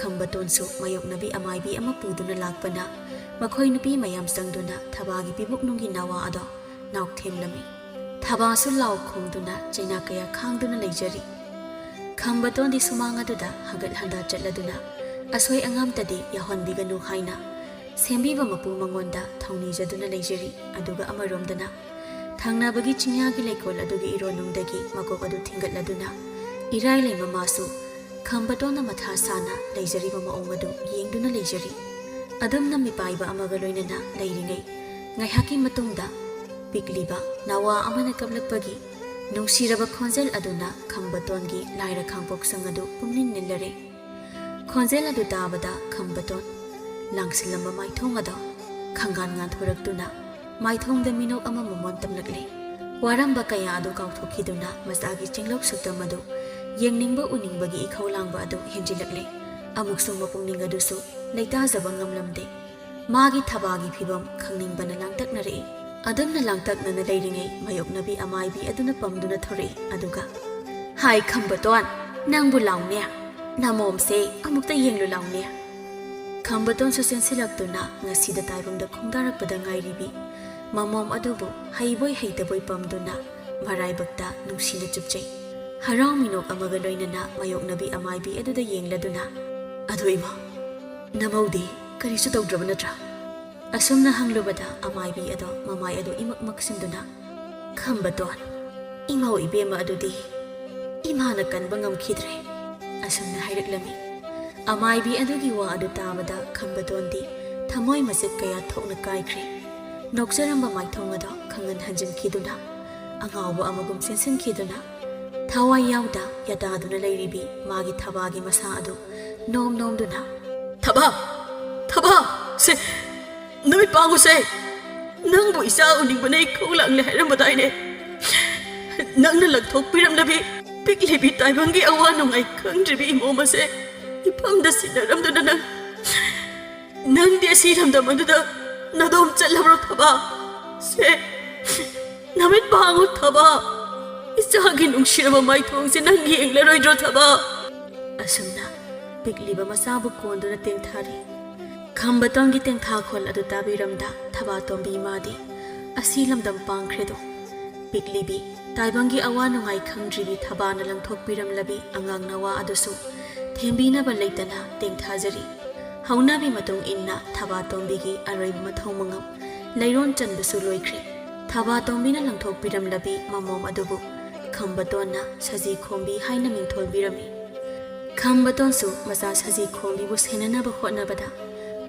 खंबतोनसु मायोक नबी अमाइबि अमा पुदुना लाकपना मखोय नुपी मयाम संगदुना थबागी पिबुकनुंगी नावा अदो नाउथेमलमी थबासु लाउ खोंदुना चैना कया खांगदुना लेजरी ꯈꯝꯕꯇꯣꯟꯗꯤ ꯁꯨꯃꯥꯡ ꯑꯗꯨꯗ ꯍꯪꯒꯠ ꯍꯟꯗꯥ ꯆꯠꯂꯗꯨꯅ ꯑꯁꯣꯏ ꯑꯉꯥꯝꯇꯗꯤ ꯌꯥꯎꯍꯟꯕꯤꯒꯅꯨ ꯍꯥꯏꯅ ꯁꯦꯝꯕꯤꯕ ꯃꯄꯨ ꯃꯉꯣꯟꯗ ꯊꯧꯅꯤꯖꯗꯨꯅ ꯂꯩꯖꯔꯤ꯫ ꯑꯗꯨꯒ ꯑꯃꯔꯣꯝꯗꯅ ꯊꯪꯅꯕꯒꯤ ꯆꯤꯡꯌꯥꯒꯤ ꯂꯩꯀꯣꯜ ꯑꯗꯨꯒꯤ ꯏꯔꯣꯟꯅꯨꯡꯗꯒꯤ ꯃꯀꯣꯛ ꯑꯗꯨ ꯊꯤꯡꯒꯠꯂꯗꯨꯅ ꯏꯔꯥꯏꯂꯩ ꯃꯃꯥꯁꯨ ꯈꯝꯕꯇꯣꯟꯅ ꯃꯊꯥ ꯁꯥꯅ ꯂꯩꯖꯔꯤꯕ ꯃꯑꯣꯡ ꯑꯗꯨ ꯌꯦꯡꯗꯨꯅ ꯂꯩꯖꯔꯤ꯫ ꯑꯗꯨꯝꯅ ꯃꯤꯄꯥꯏꯕ ꯑꯃꯒ ꯂꯣꯏꯅꯅ ꯂꯩꯔꯤꯉꯩ ꯉꯥꯏꯍꯥꯛꯀꯤ ꯃꯇꯨꯡꯗ ꯄꯤꯛꯂꯤꯕ ꯅꯋꯥ ꯑꯃꯅ ꯀꯞꯂꯛꯄꯒꯤ ꯅꯨꯡꯁꯤꯔꯕ ꯈꯣꯟꯖꯦꯜ ꯑꯗꯨꯅ ꯈꯝꯕꯇꯣꯟꯒꯤ ꯂꯥꯏꯔ ꯈꯥꯡꯄꯣꯛꯁꯪ ꯑꯗꯨ ꯄꯨꯝꯅꯤꯟ ꯅꯤꯜꯂꯔꯦ꯫ ꯈꯣꯟꯖꯦꯜ ꯑꯗꯨ ꯇꯥꯕꯗ ꯈꯝꯕꯇꯣꯟ ꯂꯥꯡꯁꯤꯜꯂꯝꯕ ꯃꯥꯏꯊꯣꯡ ꯑꯗꯣ ꯈꯪꯒꯥꯟ ꯉꯥꯟꯊꯣꯔꯛꯇꯨꯅ ꯃꯥꯏꯊꯣꯡꯗ ꯃꯤꯅꯣꯛ ꯑꯃ ꯃꯃꯣꯟ ꯇꯝꯂꯛꯂꯦ꯫ ꯋꯥꯔꯝꯕ ꯀꯌꯥ ꯑꯗꯨ ꯀꯥꯎꯊꯣꯛꯈꯤꯗꯨꯅ ꯃꯆꯥꯒꯤ ꯆꯤꯡꯂꯧ ꯁꯨꯛꯇꯝ ꯑꯗꯨ ꯌꯦꯡꯅꯤꯡꯕ ꯎꯅꯤꯡꯕꯒꯤ ꯏꯈꯧ ꯂꯥꯡꯕ ꯑꯗꯨ ꯍꯦꯟꯖꯤꯜꯂꯛꯂꯦ꯫ ꯑꯃꯨꯛꯁꯨ ꯃꯄꯨꯛꯅꯤꯡ ꯑꯗꯨꯁꯨ ꯂꯩꯇꯥꯖꯕ ꯉꯝꯂꯝꯗꯦ꯫ ꯃꯥꯒꯤ ꯊꯕꯥꯒꯤ ꯐꯤꯕꯝ ꯈꯪꯅꯤꯡꯕꯅ ꯂꯥꯡꯇꯛꯅꯔꯛꯏ꯫ ꯑꯗꯨꯝꯅ ꯂꯥꯡꯇꯛꯅꯅ ꯂꯩꯔꯤꯉꯩ ꯃꯥꯌꯣꯛꯅꯕꯤ ꯑꯃꯥꯏꯕꯤ ꯑꯗꯨꯅ ꯄꯝꯗꯨꯅ ꯊꯣꯔꯛꯏ꯫ ꯑꯗꯨꯒ ꯍꯥꯏ ꯈꯝꯕꯇꯣꯟ, ꯅꯪꯕꯨ ꯂꯥꯎꯅꯦ, ꯅꯃꯣꯝꯁꯦ ꯑꯃꯨꯛꯇ ꯌꯦꯡꯂꯨ ꯂꯥꯎꯅꯦ꯫ ꯈꯝꯕꯇꯣꯟꯁꯨ ꯆꯦꯟꯁꯤꯜꯂꯛꯇꯨꯅ ꯉꯁꯤꯗ ꯇꯥꯏꯕꯪꯗ ꯈꯣꯡꯗꯥꯔꯛꯄꯗ ꯉꯥꯏꯔꯤꯕꯤ ꯃꯃꯣꯝ ꯑꯗꯨꯕꯨ ꯍꯩꯕꯣꯏ ꯍꯩꯇꯕꯣꯏ ꯄꯝꯗꯨꯅ ꯃꯔꯥꯏꯕꯛꯇ ꯅꯨꯡꯁꯤꯅ ꯆꯨꯞꯆꯩ꯫ ꯍꯔꯥꯎ ꯃꯤꯅꯣꯛ ꯑꯃꯒ ꯂꯣꯏꯅꯅ ꯃꯥꯌꯣꯛꯅꯕꯤ ꯑꯃꯥꯏꯕꯤ ꯑꯗꯨꯗ ꯌꯦꯡꯂꯗꯨꯅ ꯑꯗꯣ ꯏꯃꯥ, ꯅꯃꯧꯗꯤ ꯀꯔꯤꯁꯨ ꯇꯧꯗ꯭ꯔꯕ ꯅꯠꯇ꯭ꯔꯥ? ꯑꯁꯨꯝꯅ ꯍꯪꯂꯨꯕꯗ ꯑꯃꯥꯏꯕꯤ ꯑꯗꯣ ꯃꯃꯥꯏ ꯑꯗꯨ ꯏꯃꯛ ꯃꯛꯁꯤꯟꯗꯨꯅ ꯈꯝꯕꯇꯣꯟ, ꯏꯃꯧ ꯏꯕꯦꯝꯃ ꯑꯗꯨꯗꯤ ꯏꯃꯥꯅ ꯀꯟꯕ ꯉꯝꯈꯤꯗ꯭ꯔꯦ ꯑꯁꯨꯝꯅ ꯍꯥꯏꯔꯛꯂꯝꯃꯤ꯫ ꯑꯃꯥꯏꯕꯤ ꯑꯗꯨꯒꯤ ꯋꯥ ꯑꯗꯨ ꯇꯥꯕꯗ ꯈꯝꯕꯇꯣꯟꯗꯤ ꯊꯃꯣꯏ ꯃꯆꯦꯠ ꯀꯌꯥ ꯊꯣꯛꯅ ꯀꯥꯏꯈ꯭ꯔꯦ꯫ ꯅꯣꯛꯆꯔꯝꯕ ꯃꯥꯏꯊꯣꯡ ꯑꯗꯣ ꯈꯪꯍꯟ ꯍꯟꯖꯤꯟꯈꯤꯗꯨꯅ ꯑꯉꯥꯎꯕ ꯑꯃꯒꯨꯝ ꯆꯦꯟꯁꯤꯟꯈꯤꯗꯨꯅ ꯊꯋꯥꯏ ꯌꯥꯎꯗ ꯌꯥꯇꯥꯗꯨꯅ ꯂꯩꯔꯤꯕꯤ ꯃꯥꯒꯤ ꯊꯕꯥꯒꯤ ꯃꯁꯥ ꯑꯗꯨ ꯅꯣꯝ ꯅꯣꯝꯗꯨꯅ ꯊꯕꯥ, ꯊꯕꯥ, ꯁꯦ ꯅꯨꯃꯤꯠ ꯄꯥꯡꯉꯨꯁꯦ, ꯅꯪꯕꯨ ꯏꯆꯥ ꯎꯅꯤꯡꯕꯅ ꯏꯈꯧ ꯂꯥꯡꯂꯦ ꯍꯥꯏꯔꯝꯕꯗꯥꯏꯅꯦ꯫ ꯅꯪꯅ ꯂꯪꯊꯣꯛꯄꯤꯔꯝꯂꯕꯤ ꯄꯤꯛꯂꯤꯕꯤ ꯇꯥꯏꯕꯪꯒꯤ ꯑꯋꯥ ꯅꯨꯡꯉꯥꯏ ꯈꯪꯗ꯭ꯔꯤꯕꯤ ꯏꯃꯣꯝ ꯑꯁꯦ ꯏꯐꯝꯗ ꯁꯤꯟꯅꯔꯝꯗꯨꯅ ꯅꯪꯗꯤ ꯑꯁꯤ ꯂꯝꯗꯝ ꯑꯗꯨꯗ ꯅꯗꯣꯝ ꯆꯠꯂꯕ꯭ꯔꯣ ꯊꯕꯥ? ꯁꯦ ꯅꯨꯃꯤꯠ ꯄꯥꯡꯉꯨ ꯊꯕꯥ, ꯏꯆꯥꯒꯤ ꯅꯨꯡꯁꯤꯔꯕ ꯃꯥꯏꯊꯣꯡꯁꯦ ꯅꯪ ꯌꯦꯡꯂꯔꯣꯏꯗ꯭ꯔꯣ ꯊꯕꯥ? ꯑꯁꯨꯝꯅ ꯄꯤꯛꯂꯤꯕ ꯃꯆꯥꯕꯨ ꯀꯣꯟꯗꯨꯅ ꯇꯦꯡꯊꯥꯔꯤ꯫ ꯈꯝꯕꯇꯣꯟꯒꯤ ꯇꯦꯡꯊꯥꯈꯣꯜ ꯑꯗꯨ ꯇꯥꯕꯤꯔꯝꯗ ꯊꯕꯥꯇꯣꯝꯕꯤ ꯏꯃꯥꯗꯤ ꯑꯁꯤ ꯂꯝꯗꯝ ꯄꯥꯡꯈ꯭ꯔꯦꯗꯣ ꯄꯤꯛꯂꯤꯕꯤ ꯇꯥꯏꯕꯪꯒꯤ ꯑꯋꯥ ꯅꯨꯡꯉꯥꯏ ꯈꯪꯗ꯭ꯔꯤꯕꯤ ꯊꯕꯥꯅ ꯂꯪꯊꯣꯛꯄꯤꯔꯝꯂꯕꯤ ꯑꯉꯥꯡ ꯅꯋꯥ ꯑꯗꯨꯁꯨ ꯊꯦꯝꯕꯤꯅꯕ ꯂꯩꯇꯅ ꯇꯦꯡꯊꯥꯖꯔꯤ꯫ ꯍꯧꯅꯕꯤ ꯃꯇꯨꯡ ꯏꯟꯅ ꯊꯕꯥꯇꯣꯝꯕꯤꯒꯤ ꯑꯔꯣꯏꯕ ꯃꯊꯧ ꯃꯉꯝ ꯂꯩꯔꯣꯟ ꯆꯟꯕꯁꯨ ꯂꯣꯏꯈ꯭ꯔꯦ꯫ ꯊꯕꯥꯇꯣꯝꯕꯤꯅ ꯂꯪꯊꯣꯛꯄꯤꯔꯝꯂꯕꯤ ꯃꯃꯣꯝ ꯑꯗꯨꯕꯨ ꯈꯝꯕꯇꯣꯟꯅ ꯁꯖꯤ ꯈꯣꯝꯕꯤ ꯍꯥꯏꯅ ꯃꯤꯡꯊꯣꯜꯕꯤꯔꯝꯃꯤ꯫ ꯈꯝꯕꯇꯣꯟꯁꯨ ꯃꯆꯥ ꯁꯖꯤ ꯈꯣꯝꯕꯤꯕꯨ ꯁꯦꯟꯅꯅꯕ ꯍꯣꯠꯅꯕꯗ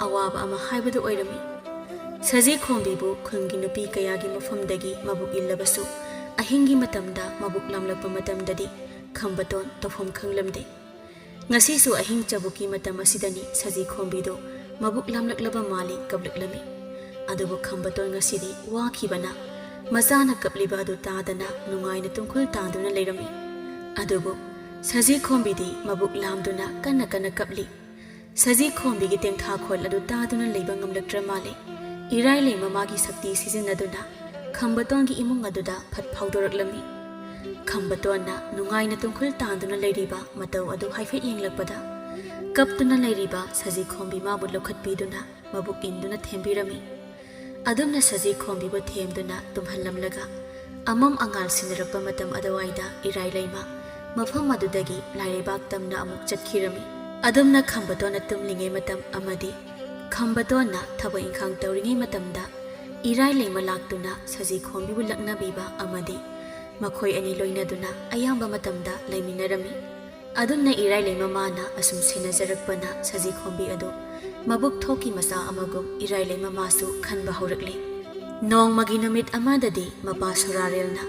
ꯑꯋꯥꯕ ꯑꯃ ꯍꯥꯏꯕꯗꯨ ꯑꯣꯏꯔꯝꯃꯤ꯫ ꯁꯖꯤ ꯈꯣꯝꯕꯤꯕꯨ ꯈꯨꯟꯒꯤ ꯅꯨꯄꯤ ꯀꯌꯥꯒꯤ ꯃꯐꯝꯗꯒꯤ ꯃꯕꯨꯛ ꯏꯜꯂꯕꯁꯨ ꯑꯍꯤꯡꯒꯤ ꯃꯇꯝꯗ ꯃꯕꯨꯛ ꯂꯥꯝꯂꯛꯄ ꯃꯇꯝꯗꯗꯤ ꯈꯝꯕꯇꯣꯟ ꯇꯧꯐꯝ ꯈꯪꯂꯝꯗꯦ꯫ ꯉꯁꯤꯁꯨ ꯑꯍꯤꯡ ꯆꯕꯨꯛꯀꯤ ꯃꯇꯝ ꯑꯁꯤꯗꯅꯤ ꯁꯖꯤ ꯈꯣꯝꯕꯤꯗꯨ ꯃꯕꯨꯛ ꯂꯥꯝꯂꯛꯂꯕ ꯃꯥꯜꯂꯤ ꯀꯞꯂꯛꯂꯝꯃꯤ꯫ ꯑꯗꯨꯕꯨ ꯈꯝꯕꯇꯣꯟ ꯉꯁꯤꯗꯤ ꯋꯥꯈꯤꯕꯅ ꯃꯆꯥꯅ ꯀꯞꯂꯤꯕ ꯑꯗꯨ ꯇꯥꯗꯅ ꯅꯨꯡꯉꯥꯏꯅ ꯇꯨꯝꯈꯨꯜ ꯇꯥꯟꯗꯨꯅ ꯂꯩꯔꯝꯃꯤ꯫ ꯑꯗꯨꯕꯨ ꯁꯖꯤ ꯈꯣꯝꯕꯤꯗꯤ ꯃꯕꯨꯛ ꯂꯥꯝꯗꯨꯅ ꯀꯟꯅ ꯀꯟꯅ ꯀꯞꯂꯤ꯫ ꯁꯖꯤ ꯈꯣꯝꯕꯤꯒꯤ ꯇꯦꯡꯊꯥꯈꯣꯜ ꯑꯗꯨ ꯇꯥꯗꯨꯅ ꯂꯩꯕ ꯉꯝꯂꯛꯇ꯭ꯔ ꯃꯥꯜꯂꯤ꯫ ꯏꯔꯥꯏꯂꯩ ꯃꯃꯥꯒꯤ ꯁꯛꯇꯤ ꯁꯤꯖꯤꯟꯅꯗꯨꯅ ꯈꯝꯕꯇꯣꯟꯒꯤ ꯏꯃꯨꯡ ꯑꯗꯨꯗ ꯐꯠ ꯐꯥꯎꯗꯣꯔꯛꯂꯝꯃꯤ꯫ ꯈꯝꯕꯇꯣꯟꯅ ꯅꯨꯡꯉꯥꯏꯅ ꯇꯨꯝꯈꯨꯜ ꯇꯥꯟꯗꯨꯅ ꯂꯩꯔꯤꯕ ꯃꯇꯧ ꯑꯗꯨ ꯍꯥꯏꯐꯦꯠ ꯌꯦꯡꯂꯛꯄꯗ ꯀꯞꯇꯨꯅ ꯂꯩꯔꯤꯕ ꯁꯖꯤ ꯈꯣꯝꯕꯤ ꯃꯥꯕꯨ ꯂꯧꯈꯠꯄꯤꯗꯨꯅ ꯃꯕꯨꯛ ꯏꯟꯗꯨꯅ ꯊꯦꯝꯕꯤꯔꯝꯃꯤ꯫ ꯑꯗꯨꯝꯅ ꯁꯖꯤ ꯈꯣꯝꯕꯤꯕꯨ ꯊꯦꯝꯗꯨꯅ ꯇꯨꯝꯍꯜꯂꯝꯂꯒ ꯑꯃꯝ ꯑꯉꯥꯟ ꯁꯤꯟꯅꯔꯛꯄ ꯃꯇꯝ ꯑꯗꯨꯋꯥꯏꯗ ꯏꯔꯥꯏꯂꯩꯃ ꯃꯐꯝ ꯑꯗꯨꯗꯒꯤ ꯂꯥꯏꯔꯩꯕꯥꯛ ꯇꯝꯅ ꯑꯃꯨꯛ ꯆꯠꯈꯤꯔꯝꯃꯤ꯫ ꯑꯗꯨꯝꯅ ꯈꯝꯕꯇꯣꯟꯅ ꯇꯨꯝꯂꯤꯉꯩ ꯃꯇꯝ ꯑꯃꯗꯤ ꯈꯝꯕꯇꯣꯟꯅ ꯊꯕꯛ ꯏꯪꯈꯥꯡ ꯇꯧꯔꯤꯉꯩ ꯃꯇꯝꯗ ꯏꯔꯥꯏꯂꯩꯃ ꯂꯥꯛꯇꯨꯅ ꯁꯖꯤ ꯈꯣꯝꯕꯤꯕꯨ ꯂꯛꯅꯕꯤꯕ ꯑꯃꯗꯤ ꯃꯈꯣꯏ ꯑꯅꯤ ꯂꯣꯏꯅꯗꯨꯅ ꯑꯌꯥꯝꯕ ꯃꯇꯝꯗ ꯂꯩꯃꯤꯟꯅꯔꯝꯃꯤ꯫ ꯑꯗꯨꯝꯅ ꯏꯔꯥꯏꯂꯩꯃ ꯃꯥꯅ ꯑꯁꯨꯝ ꯁꯦꯟꯅꯖꯔꯛꯄꯅ ꯁꯖꯤ ꯈꯣꯝꯕꯤ ꯑꯗꯨ ꯃꯕꯨꯛ ꯊꯣꯛꯀꯤ ꯃꯆꯥ ꯑꯃꯒꯨꯝ ꯏꯔꯥꯏꯂꯩꯃ ꯃꯥꯁꯨ ꯈꯟꯕ ꯍꯧꯔꯛꯂꯤ꯫ ꯅꯣꯡꯃꯒꯤ ꯅꯨꯃꯤꯠ ꯑꯃꯗꯗꯤ ꯃꯄꯥ ꯁꯣꯔꯥꯔꯦꯜꯅ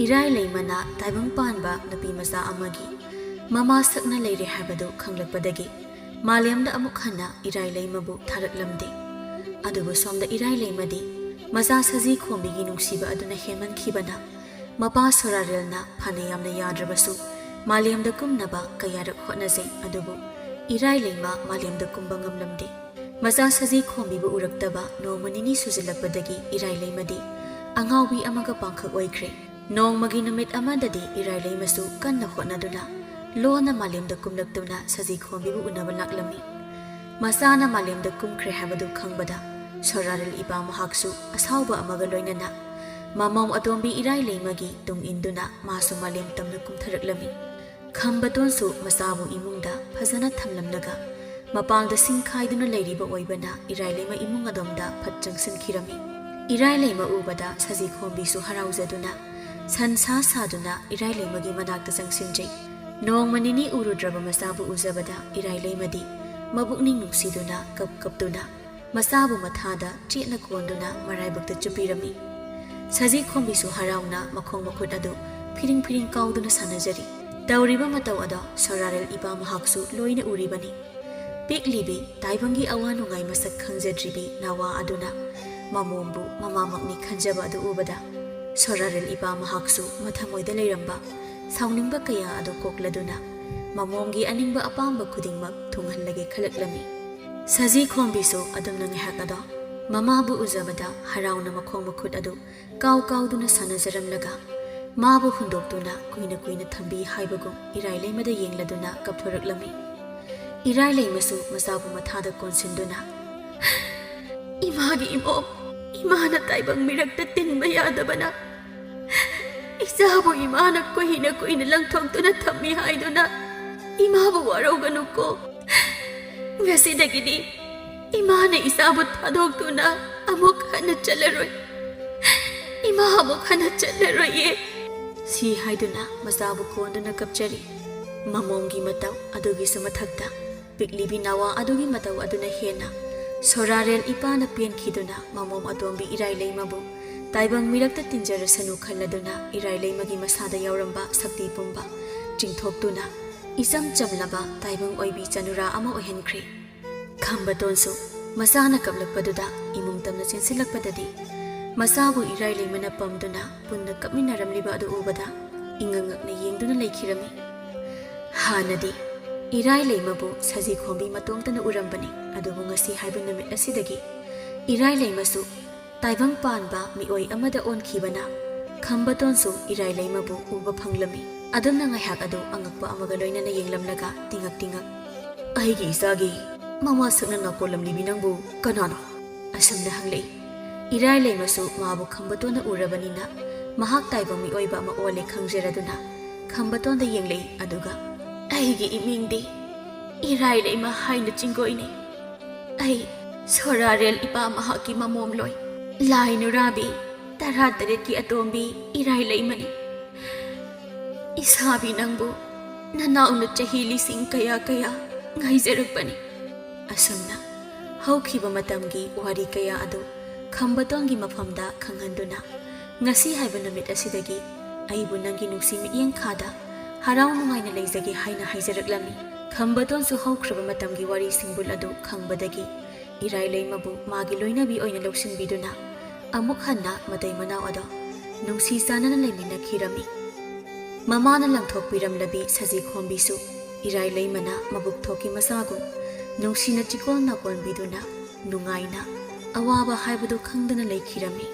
ꯏꯔꯥꯏꯂꯩꯃꯅ ꯇꯥꯏꯕꯪ ꯄꯥꯟꯕ ꯅꯨꯄꯤ ꯃꯆꯥ ꯑꯃꯒꯤ ꯃꯃꯥ ꯁꯛꯅ ꯂꯩꯔꯦ ꯍꯥꯏꯕꯗꯨ ꯈꯪꯂꯛꯄꯗꯒꯤ ꯃꯥꯂꯦꯝꯗ ꯑꯃꯨꯛ ꯍꯟꯅ ꯏꯔꯥꯏꯂꯩꯃꯕꯨ ꯊꯥꯔꯛꯂꯝꯗꯦ꯫ ꯑꯗꯨꯕꯨ ꯁꯣꯝꯗ ꯏꯔꯥꯏꯂꯩꯃꯗꯤ ꯃꯆꯥ ꯁꯖꯤ ꯈꯣꯝꯕꯤꯒꯤ ꯅꯨꯡꯁꯤꯕ ꯑꯗꯨꯅ ꯍꯦꯟꯃꯟꯈꯤꯕꯅ ꯃꯄꯥ ꯁꯣꯔꯥꯔꯦꯜꯅ ꯐꯅ ꯌꯥꯝꯅ ꯌꯥꯗ꯭ꯔꯕꯁꯨ ꯃꯥꯂꯦꯝꯗ ꯀꯨꯝꯅꯕ ꯀꯌꯥꯔꯛ ꯍꯣꯠꯅꯖꯩ꯫ ꯑꯗꯨꯕꯨ ꯏꯔꯥꯏꯂꯩꯃ ꯃꯥꯂꯦꯝꯗ ꯀꯨꯝꯕ ꯉꯝꯂꯝꯗꯦ꯫ ꯃꯆꯥ ꯁꯖꯤ ꯈꯣꯝꯕꯤꯕꯨ ꯎꯔꯛꯇꯕ ꯅꯣꯡꯃ ꯅꯤꯅꯤ ꯁꯨꯖꯤꯜꯂꯛꯄꯗꯒꯤ ꯏꯔꯥꯏꯂꯩꯃꯗꯤ ꯑꯉꯥꯎꯕꯤ ꯑꯃꯒ ꯄꯥꯡꯈꯛ ꯑꯣꯏꯈ꯭ꯔꯦ꯫ ꯅꯣꯡꯃꯒꯤ ꯅꯨꯃꯤꯠ ꯑꯃꯗꯗꯤ ꯏꯔꯥꯏꯂꯩꯃꯁꯨ ꯀꯟꯅ ꯍꯣꯠꯅꯗꯨꯅ ꯂꯣꯟꯅ ꯃꯥꯂꯦꯝꯗ ꯀꯨꯝꯂꯛꯇꯨꯅ ꯁꯖꯤ ꯈꯣꯝꯕꯤꯕꯨ ꯎꯅꯕ ꯂꯥꯛꯂꯝꯃꯤ꯫ ꯃꯆꯥꯅ ꯃꯥꯂꯦꯝꯗ ꯀꯨꯝꯈ꯭ꯔꯦ ꯍꯥꯏꯕꯗꯨ ꯈꯪꯕꯗ ꯁꯣꯔꯥꯔꯦꯜ ꯏꯄꯥ ꯃꯍꯥꯛꯁꯨ ꯑꯁꯥꯎꯕ ꯑꯃꯒ ꯂꯣꯏꯅꯅ ꯃꯃꯧ ꯑꯇꯣꯝꯕꯤ ꯏꯔꯥꯏꯂꯩꯃꯒꯤ ꯇꯨꯡ ꯏꯟꯗꯨꯅ ꯃꯥꯁꯨ ꯃꯥꯂꯦꯝ ꯇꯝꯅ ꯀꯨꯝꯊꯔꯛꯂꯝꯃꯤ꯫ ꯈꯝꯕꯇꯣꯟꯁꯨ ꯃꯆꯥꯕꯨ ꯏꯃꯨꯡꯗ ꯐꯖꯅ ꯊꯝꯂꯝꯂꯒ ꯃꯄꯥꯟꯗ ꯁꯤꯡꯈꯥꯏꯗꯨꯅ ꯂꯩꯔꯤꯕ ꯑꯣꯏꯕꯅ ꯏꯔꯥꯏꯂꯩꯃ ꯏꯃꯨꯡ ꯑꯗꯣꯝꯗ ꯐꯠ ꯆꯪꯁꯤꯟꯈꯤꯔꯝꯃꯤ꯫ ꯏꯔꯥꯏꯂꯩꯃ ꯎꯕꯗ ꯁꯖꯤꯈꯣꯝꯕꯤꯁꯨ ꯍꯔꯥꯎꯖꯗꯨꯅ ꯁꯟꯁꯥ ꯁꯥꯗꯨꯅ ꯏꯔꯥꯏꯂꯩꯃꯒꯤ ꯃꯅꯥꯛꯇ ꯆꯪꯁꯤꯟꯖꯩ꯫ ꯅꯣꯡꯃ ꯅꯤꯅꯤ ꯎꯔꯨꯗ꯭ꯔꯕ ꯃꯆꯥꯕꯨ ꯎꯖꯕꯗ ꯏꯔꯥꯏꯂꯩꯃꯗꯤ ꯃꯕꯨꯛꯅꯤꯡ ꯅꯨꯡꯁꯤꯗꯨꯅ ꯀꯞꯇꯨꯅ ꯃꯆꯥꯕꯨ ꯃꯊꯥꯗ ꯆꯦꯠꯅ ꯀꯣꯟꯗꯨꯅ ꯃꯔꯥꯏꯕꯛꯇ ꯆꯨꯞꯄꯤꯔꯝꯃꯤ꯫ ꯁꯖꯤꯈꯣꯝꯕꯤꯁꯨ ꯍꯔꯥꯎꯅ ꯃꯈꯣꯡ ꯃꯈꯨꯠ ꯑꯗꯨ ꯐꯤꯔꯤꯡ ꯐꯤꯔꯤꯡ ꯀꯥꯎꯗꯨꯅ ꯁꯥꯟꯅꯖꯔꯤ꯫ ꯇꯧꯔꯤꯕ ꯃꯇꯧ ꯑꯗꯣ ꯁꯣꯔꯥꯔꯦꯜ ꯏꯄꯥ ꯃꯍꯥꯛꯁꯨ ꯂꯣꯏꯅ ꯎꯔꯤꯕꯅꯤ꯫ ꯄꯤꯛꯂꯤꯕꯤ ꯇꯥꯏꯕꯪꯒꯤ ꯑꯋꯥ ꯅꯨꯡꯉꯥꯏ ꯃꯁꯛ ꯈꯪꯖꯗ꯭ꯔꯤꯕꯤ ꯅꯥꯋꯥ ꯑꯗꯨꯅ ꯃꯃꯣꯝꯕꯨ ꯃꯃꯥꯃꯛꯅꯤ ꯈꯟꯖꯕ ꯑꯗꯨ ꯎꯕꯗ ꯁꯣꯔꯥꯔꯦꯜ ꯏꯄꯥ ꯃꯍꯥꯛꯁꯨ ꯃꯊꯃꯣꯏꯗ ꯂꯩꯔꯝꯕ ꯁꯥꯎꯅꯤꯡꯕ ꯀꯌꯥ ꯑꯗꯨ ꯀꯣꯛꯂꯗꯨꯅ ꯃꯃꯣꯝꯒꯤ ꯑꯅꯤꯡꯕ ꯑꯄꯥꯝꯕ ꯈꯨꯗꯤꯡꯃꯛ ꯊꯨꯡꯍꯜꯂꯒꯦ ꯈꯜꯂꯛꯂꯝꯃꯤ꯫ ꯁꯖꯤꯈꯣꯝꯕꯤꯁꯨ ꯑꯗꯨꯝꯅ ꯉꯥꯏꯍꯥꯛ ꯑꯗꯣ ꯃꯃꯥꯕꯨ ꯎꯖꯕꯗ ꯍꯔꯥꯎꯅ ꯃꯈꯣꯡ ꯃꯈꯨꯠ ꯑꯗꯨ ꯀꯥꯎꯗꯨꯅ ꯁꯥꯟꯅꯖꯔꯝꯂꯒ ꯃꯥꯕꯨ ꯍꯨꯟꯗꯣꯛꯇꯨꯅ ꯀꯨꯏꯅ ꯀꯨꯏꯅ ꯊꯝꯕꯤ ꯍꯥꯏꯕꯒꯨꯝ ꯏꯔꯥꯏꯂꯩꯃꯗ ꯌꯦꯡꯂꯗꯨꯅ ꯀꯞꯊꯣꯔꯛꯂꯝꯃꯤ꯫ ꯏꯔꯥꯏꯂꯩꯃꯁꯨ ꯃꯆꯥꯕꯨ ꯃꯊꯥꯗ ꯀꯣꯟꯁꯤꯟꯗꯨꯅ "ꯏꯃꯥꯒꯤ ꯏꯃꯣꯝ, ꯏꯃꯥꯅ ꯇꯥꯏꯕꯪ ꯃꯤꯔꯛꯇ ꯇꯤꯟꯕ ꯌꯥꯗꯕꯅ ꯏꯆꯥꯕꯨ ꯏꯃꯥꯅ ꯀꯨꯏꯅ ꯀꯨꯏꯅ ꯂꯪꯊꯣꯛꯇꯨꯅ ꯊꯝꯃꯤ ꯍꯥꯏꯗꯨꯅ ꯏꯃꯥꯕꯨ ꯋꯥꯔꯧꯒꯅꯨꯀꯣ꯫ ꯉꯁꯤꯗꯒꯤꯗꯤ ꯏꯃꯥꯅ ꯏꯆꯥꯕꯨ ꯊꯥꯗꯣꯛꯇꯨꯅ ꯑꯃꯨꯛ ꯍꯟꯅ ꯆꯠꯂꯔꯣꯏ, ꯏꯃꯥ ꯑꯃꯨꯛ ꯍꯟꯅ ꯆꯠꯂꯔꯣꯏꯌꯦ" ꯁꯤ ꯍꯥꯏꯗꯨꯅ ꯃꯆꯥꯕꯨ ꯀꯣꯟꯗꯨꯅ ꯀꯞꯆꯔꯤ꯫ ꯃꯃꯣꯝꯒꯤ ꯃꯇꯧ ꯑꯗꯨꯒꯤꯁꯨ ꯃꯊꯛꯇ ꯄꯤꯛꯂꯤꯕꯤ ꯅꯥꯋꯥ ꯑꯗꯨꯒꯤ ꯃꯇꯧ ꯑꯗꯨꯅ ꯍꯦꯟꯅ ꯁꯣꯔꯥꯔꯦꯜ ꯏꯄꯥꯅ ꯄꯦꯟꯈꯤꯗꯨꯅ ꯃꯃꯣꯝ ꯑꯇꯣꯝꯕꯤ ꯏꯔꯥꯏꯂꯩꯃꯕꯨ ꯇꯥꯏꯕꯪ ꯃꯤꯔꯛꯇ ꯇꯤꯟꯖꯔꯁꯅꯨ ꯈꯜꯂꯗꯨꯅ ꯏꯔꯥꯏꯂꯩꯃꯒꯤ ꯃꯁꯥꯗ ꯌꯥꯎꯔꯝꯕ ꯁꯛꯇꯤ ꯄꯨꯝꯕ ꯆꯤꯡꯊꯣꯛꯇꯨꯅ ꯏꯆꯝ ꯆꯝꯂꯕ ꯇꯥꯏꯕꯪ ꯑꯣꯏꯕꯤ ꯆꯅꯨꯔꯥ ꯑꯃ ꯑꯣꯏꯍꯟꯈ꯭ꯔꯦ꯫ ꯈꯝꯕꯇꯣꯟꯁꯨ ꯃꯆꯥꯅ ꯀꯞꯂꯛꯄꯗꯨꯗ ꯏꯃꯨꯡ ꯇꯝꯅ ꯆꯦꯟꯁꯤꯜꯂꯛꯄꯗꯗꯤ ꯃꯆꯥꯕꯨ ꯏꯔꯥꯏꯂꯩꯃꯅ ꯄꯝꯗꯨꯅ ꯄꯨꯟꯅ ꯀꯞꯃꯤꯟꯅꯔꯝꯂꯤꯕ ꯑꯗꯨ ꯎꯕꯗ ꯏꯉꯛꯉꯛꯅ ꯌꯦꯡꯗꯨꯅ ꯂꯩꯈꯤꯔꯝꯃꯤ꯫ ꯍꯥꯟꯅꯗꯤ ꯏꯔꯥꯏꯂꯩꯃꯕꯨ ꯁꯖꯤꯈꯣꯝꯕꯤ ꯃꯇꯣꯝꯇꯅ ꯎꯔꯝꯕꯅꯤ, ꯑꯗꯨꯕꯨ ꯉꯁꯤ ꯍꯥꯏꯕ ꯅꯨꯃꯤꯠ ꯑꯁꯤꯗꯒꯤ ꯏꯔꯥꯏꯂꯩꯃꯁꯨ ꯇꯥꯏꯕꯪ ꯄꯥꯟꯕ ꯃꯤꯑꯣꯏ ꯑꯃꯗ ꯑꯣꯟꯈꯤꯕꯅ ꯈꯝꯕꯇꯣꯟꯁꯨ ꯏꯔꯥꯏꯂꯩꯃꯕꯨ ꯎꯕ ꯐꯪꯂꯝꯃꯤ꯫ ꯑꯗꯨꯝꯅ ꯉꯥꯏꯍꯥꯛ ꯑꯗꯨ ꯑꯉꯛꯄ ꯑꯃꯒ ꯂꯣꯏꯅꯅ ꯌꯦꯡꯂꯝꯂꯒ ꯇꯤꯉꯛ "ꯑꯩꯒꯤ ꯏꯆꯥꯒꯤ ꯃꯃꯥ ꯁꯛꯅ ꯅꯥꯀꯣꯜꯂꯝꯂꯤꯕꯤ ꯅꯪꯕꯨ ꯀꯅꯥꯅꯣ?" ꯑꯁꯨꯝꯅ ꯍꯪꯂꯛꯏ꯫ ꯏꯔꯥꯏꯂꯩꯃꯁꯨ ꯃꯥꯕꯨ ꯈꯝꯕꯇꯣꯟꯅ ꯎꯔꯕꯅꯤꯅ ꯃꯍꯥꯛ ꯇꯥꯏꯕꯪ ꯃꯤꯑꯣꯏꯕ ꯑꯃ ꯑꯣꯜꯂꯦ ꯈꯪꯖꯔꯗꯨꯅ ꯈꯝꯕꯇꯣꯟꯗ ꯌꯦꯡꯂꯛꯏ, ꯑꯗꯨꯒ "ꯑꯩꯒꯤ ꯏꯃꯤꯡꯗꯤ ꯏꯔꯥꯏꯂꯩꯃ ꯍꯥꯏꯅ ꯆꯤꯡꯒꯣꯏꯅꯩ꯫ ꯑꯩ ꯁꯣꯔꯥꯔꯦꯜ ꯏꯄꯥ ꯃꯍꯥꯛꯀꯤ ꯃꯃꯣꯝꯂꯣꯏ ꯂꯥꯏ ꯅꯨꯔꯥꯕꯤ ꯱꯷ꯀꯤ ꯑꯇꯣꯝꯕꯤ ꯏꯔꯥꯏꯂꯩꯃꯅꯤ꯫ ꯏꯁꯥꯕꯤ ꯅꯪꯕꯨ ꯅꯅꯥꯎꯅ ꯆꯍꯤ ꯂꯤꯁꯤꯡ ꯀꯌꯥ ꯉꯥꯏꯖꯔꯛꯄꯅꯤ." ꯑꯁꯨꯝꯅ ꯍꯧꯈꯤꯕ ꯃꯇꯝꯒꯤ ꯋꯥꯔꯤ ꯀꯌా ꯑꯗꯨ ꯈꯝꯕꯇꯣꯟꯒꯤ ꯃꯐꯝꯗ ꯈꯪꯍꯟꯗꯨꯅ ꯉꯁꯤ ꯍꯥꯏꯕ ꯅꯨꯃꯤꯠ ꯑꯁꯤꯗꯒꯤ ꯑꯩꯕꯨ ꯅꯪꯒꯤ ꯅꯨꯡꯁꯤ ꯃꯤꯠꯌꯦꯡꯈꯥꯗ ꯍꯔꯥꯎ ꯅꯨꯡꯉꯥꯏꯅ ꯂꯩꯖꯒꯦ ꯍꯥꯏꯅ ꯍꯥꯏꯖꯔꯛꯂꯝꯃꯤ꯫ ꯈꯝꯕꯇꯣꯟꯁꯨ ꯍꯧꯈ꯭ꯔꯕ ꯃꯇꯝꯒꯤ ꯋꯥꯔꯤ ꯁꯤꯡꯕꯨꯜ ꯑꯗꯨ ꯈꯪꯕꯗꯒꯤ ꯏꯔꯥꯏꯂꯩꯃꯕꯨ ꯃꯥꯒꯤ ꯂꯣꯏꯅꯕꯤ ꯑꯣꯏꯅ ꯂꯧꯁꯤꯟꯕꯤꯗꯨꯅ ꯑꯃꯨꯛ ꯍꯟꯅ ꯃꯇꯩ ꯃꯅꯥꯎ ꯑꯗꯣ ꯅꯨꯡꯁꯤ ꯆꯥꯟꯅꯅ ꯂꯩꯃꯤꯟꯅꯈꯤꯔꯝꯃꯤ꯫ ꯃꯃꯥꯅ ꯂꯪꯊꯣꯛꯄꯤꯔꯝꯂꯕꯤ ꯁꯖꯤꯈꯣꯝꯕꯤꯁꯨ ꯏꯔꯥꯏꯂꯩꯃꯅ ꯃꯕꯨꯛ ꯊꯣꯛꯀꯤ ꯃꯆꯥꯒꯨꯝ ꯅꯨꯡꯁꯤꯅ ꯆꯤꯀꯣꯜ ꯅꯥꯀꯣꯜꯕꯤꯗꯨꯅ ꯅꯨꯡꯉꯥꯏꯅ ꯑꯋꯥꯕ ꯍꯥꯏꯕꯗꯨ ꯈꯪꯗꯅ ꯂꯩꯈꯤꯔꯝꯃꯤ꯫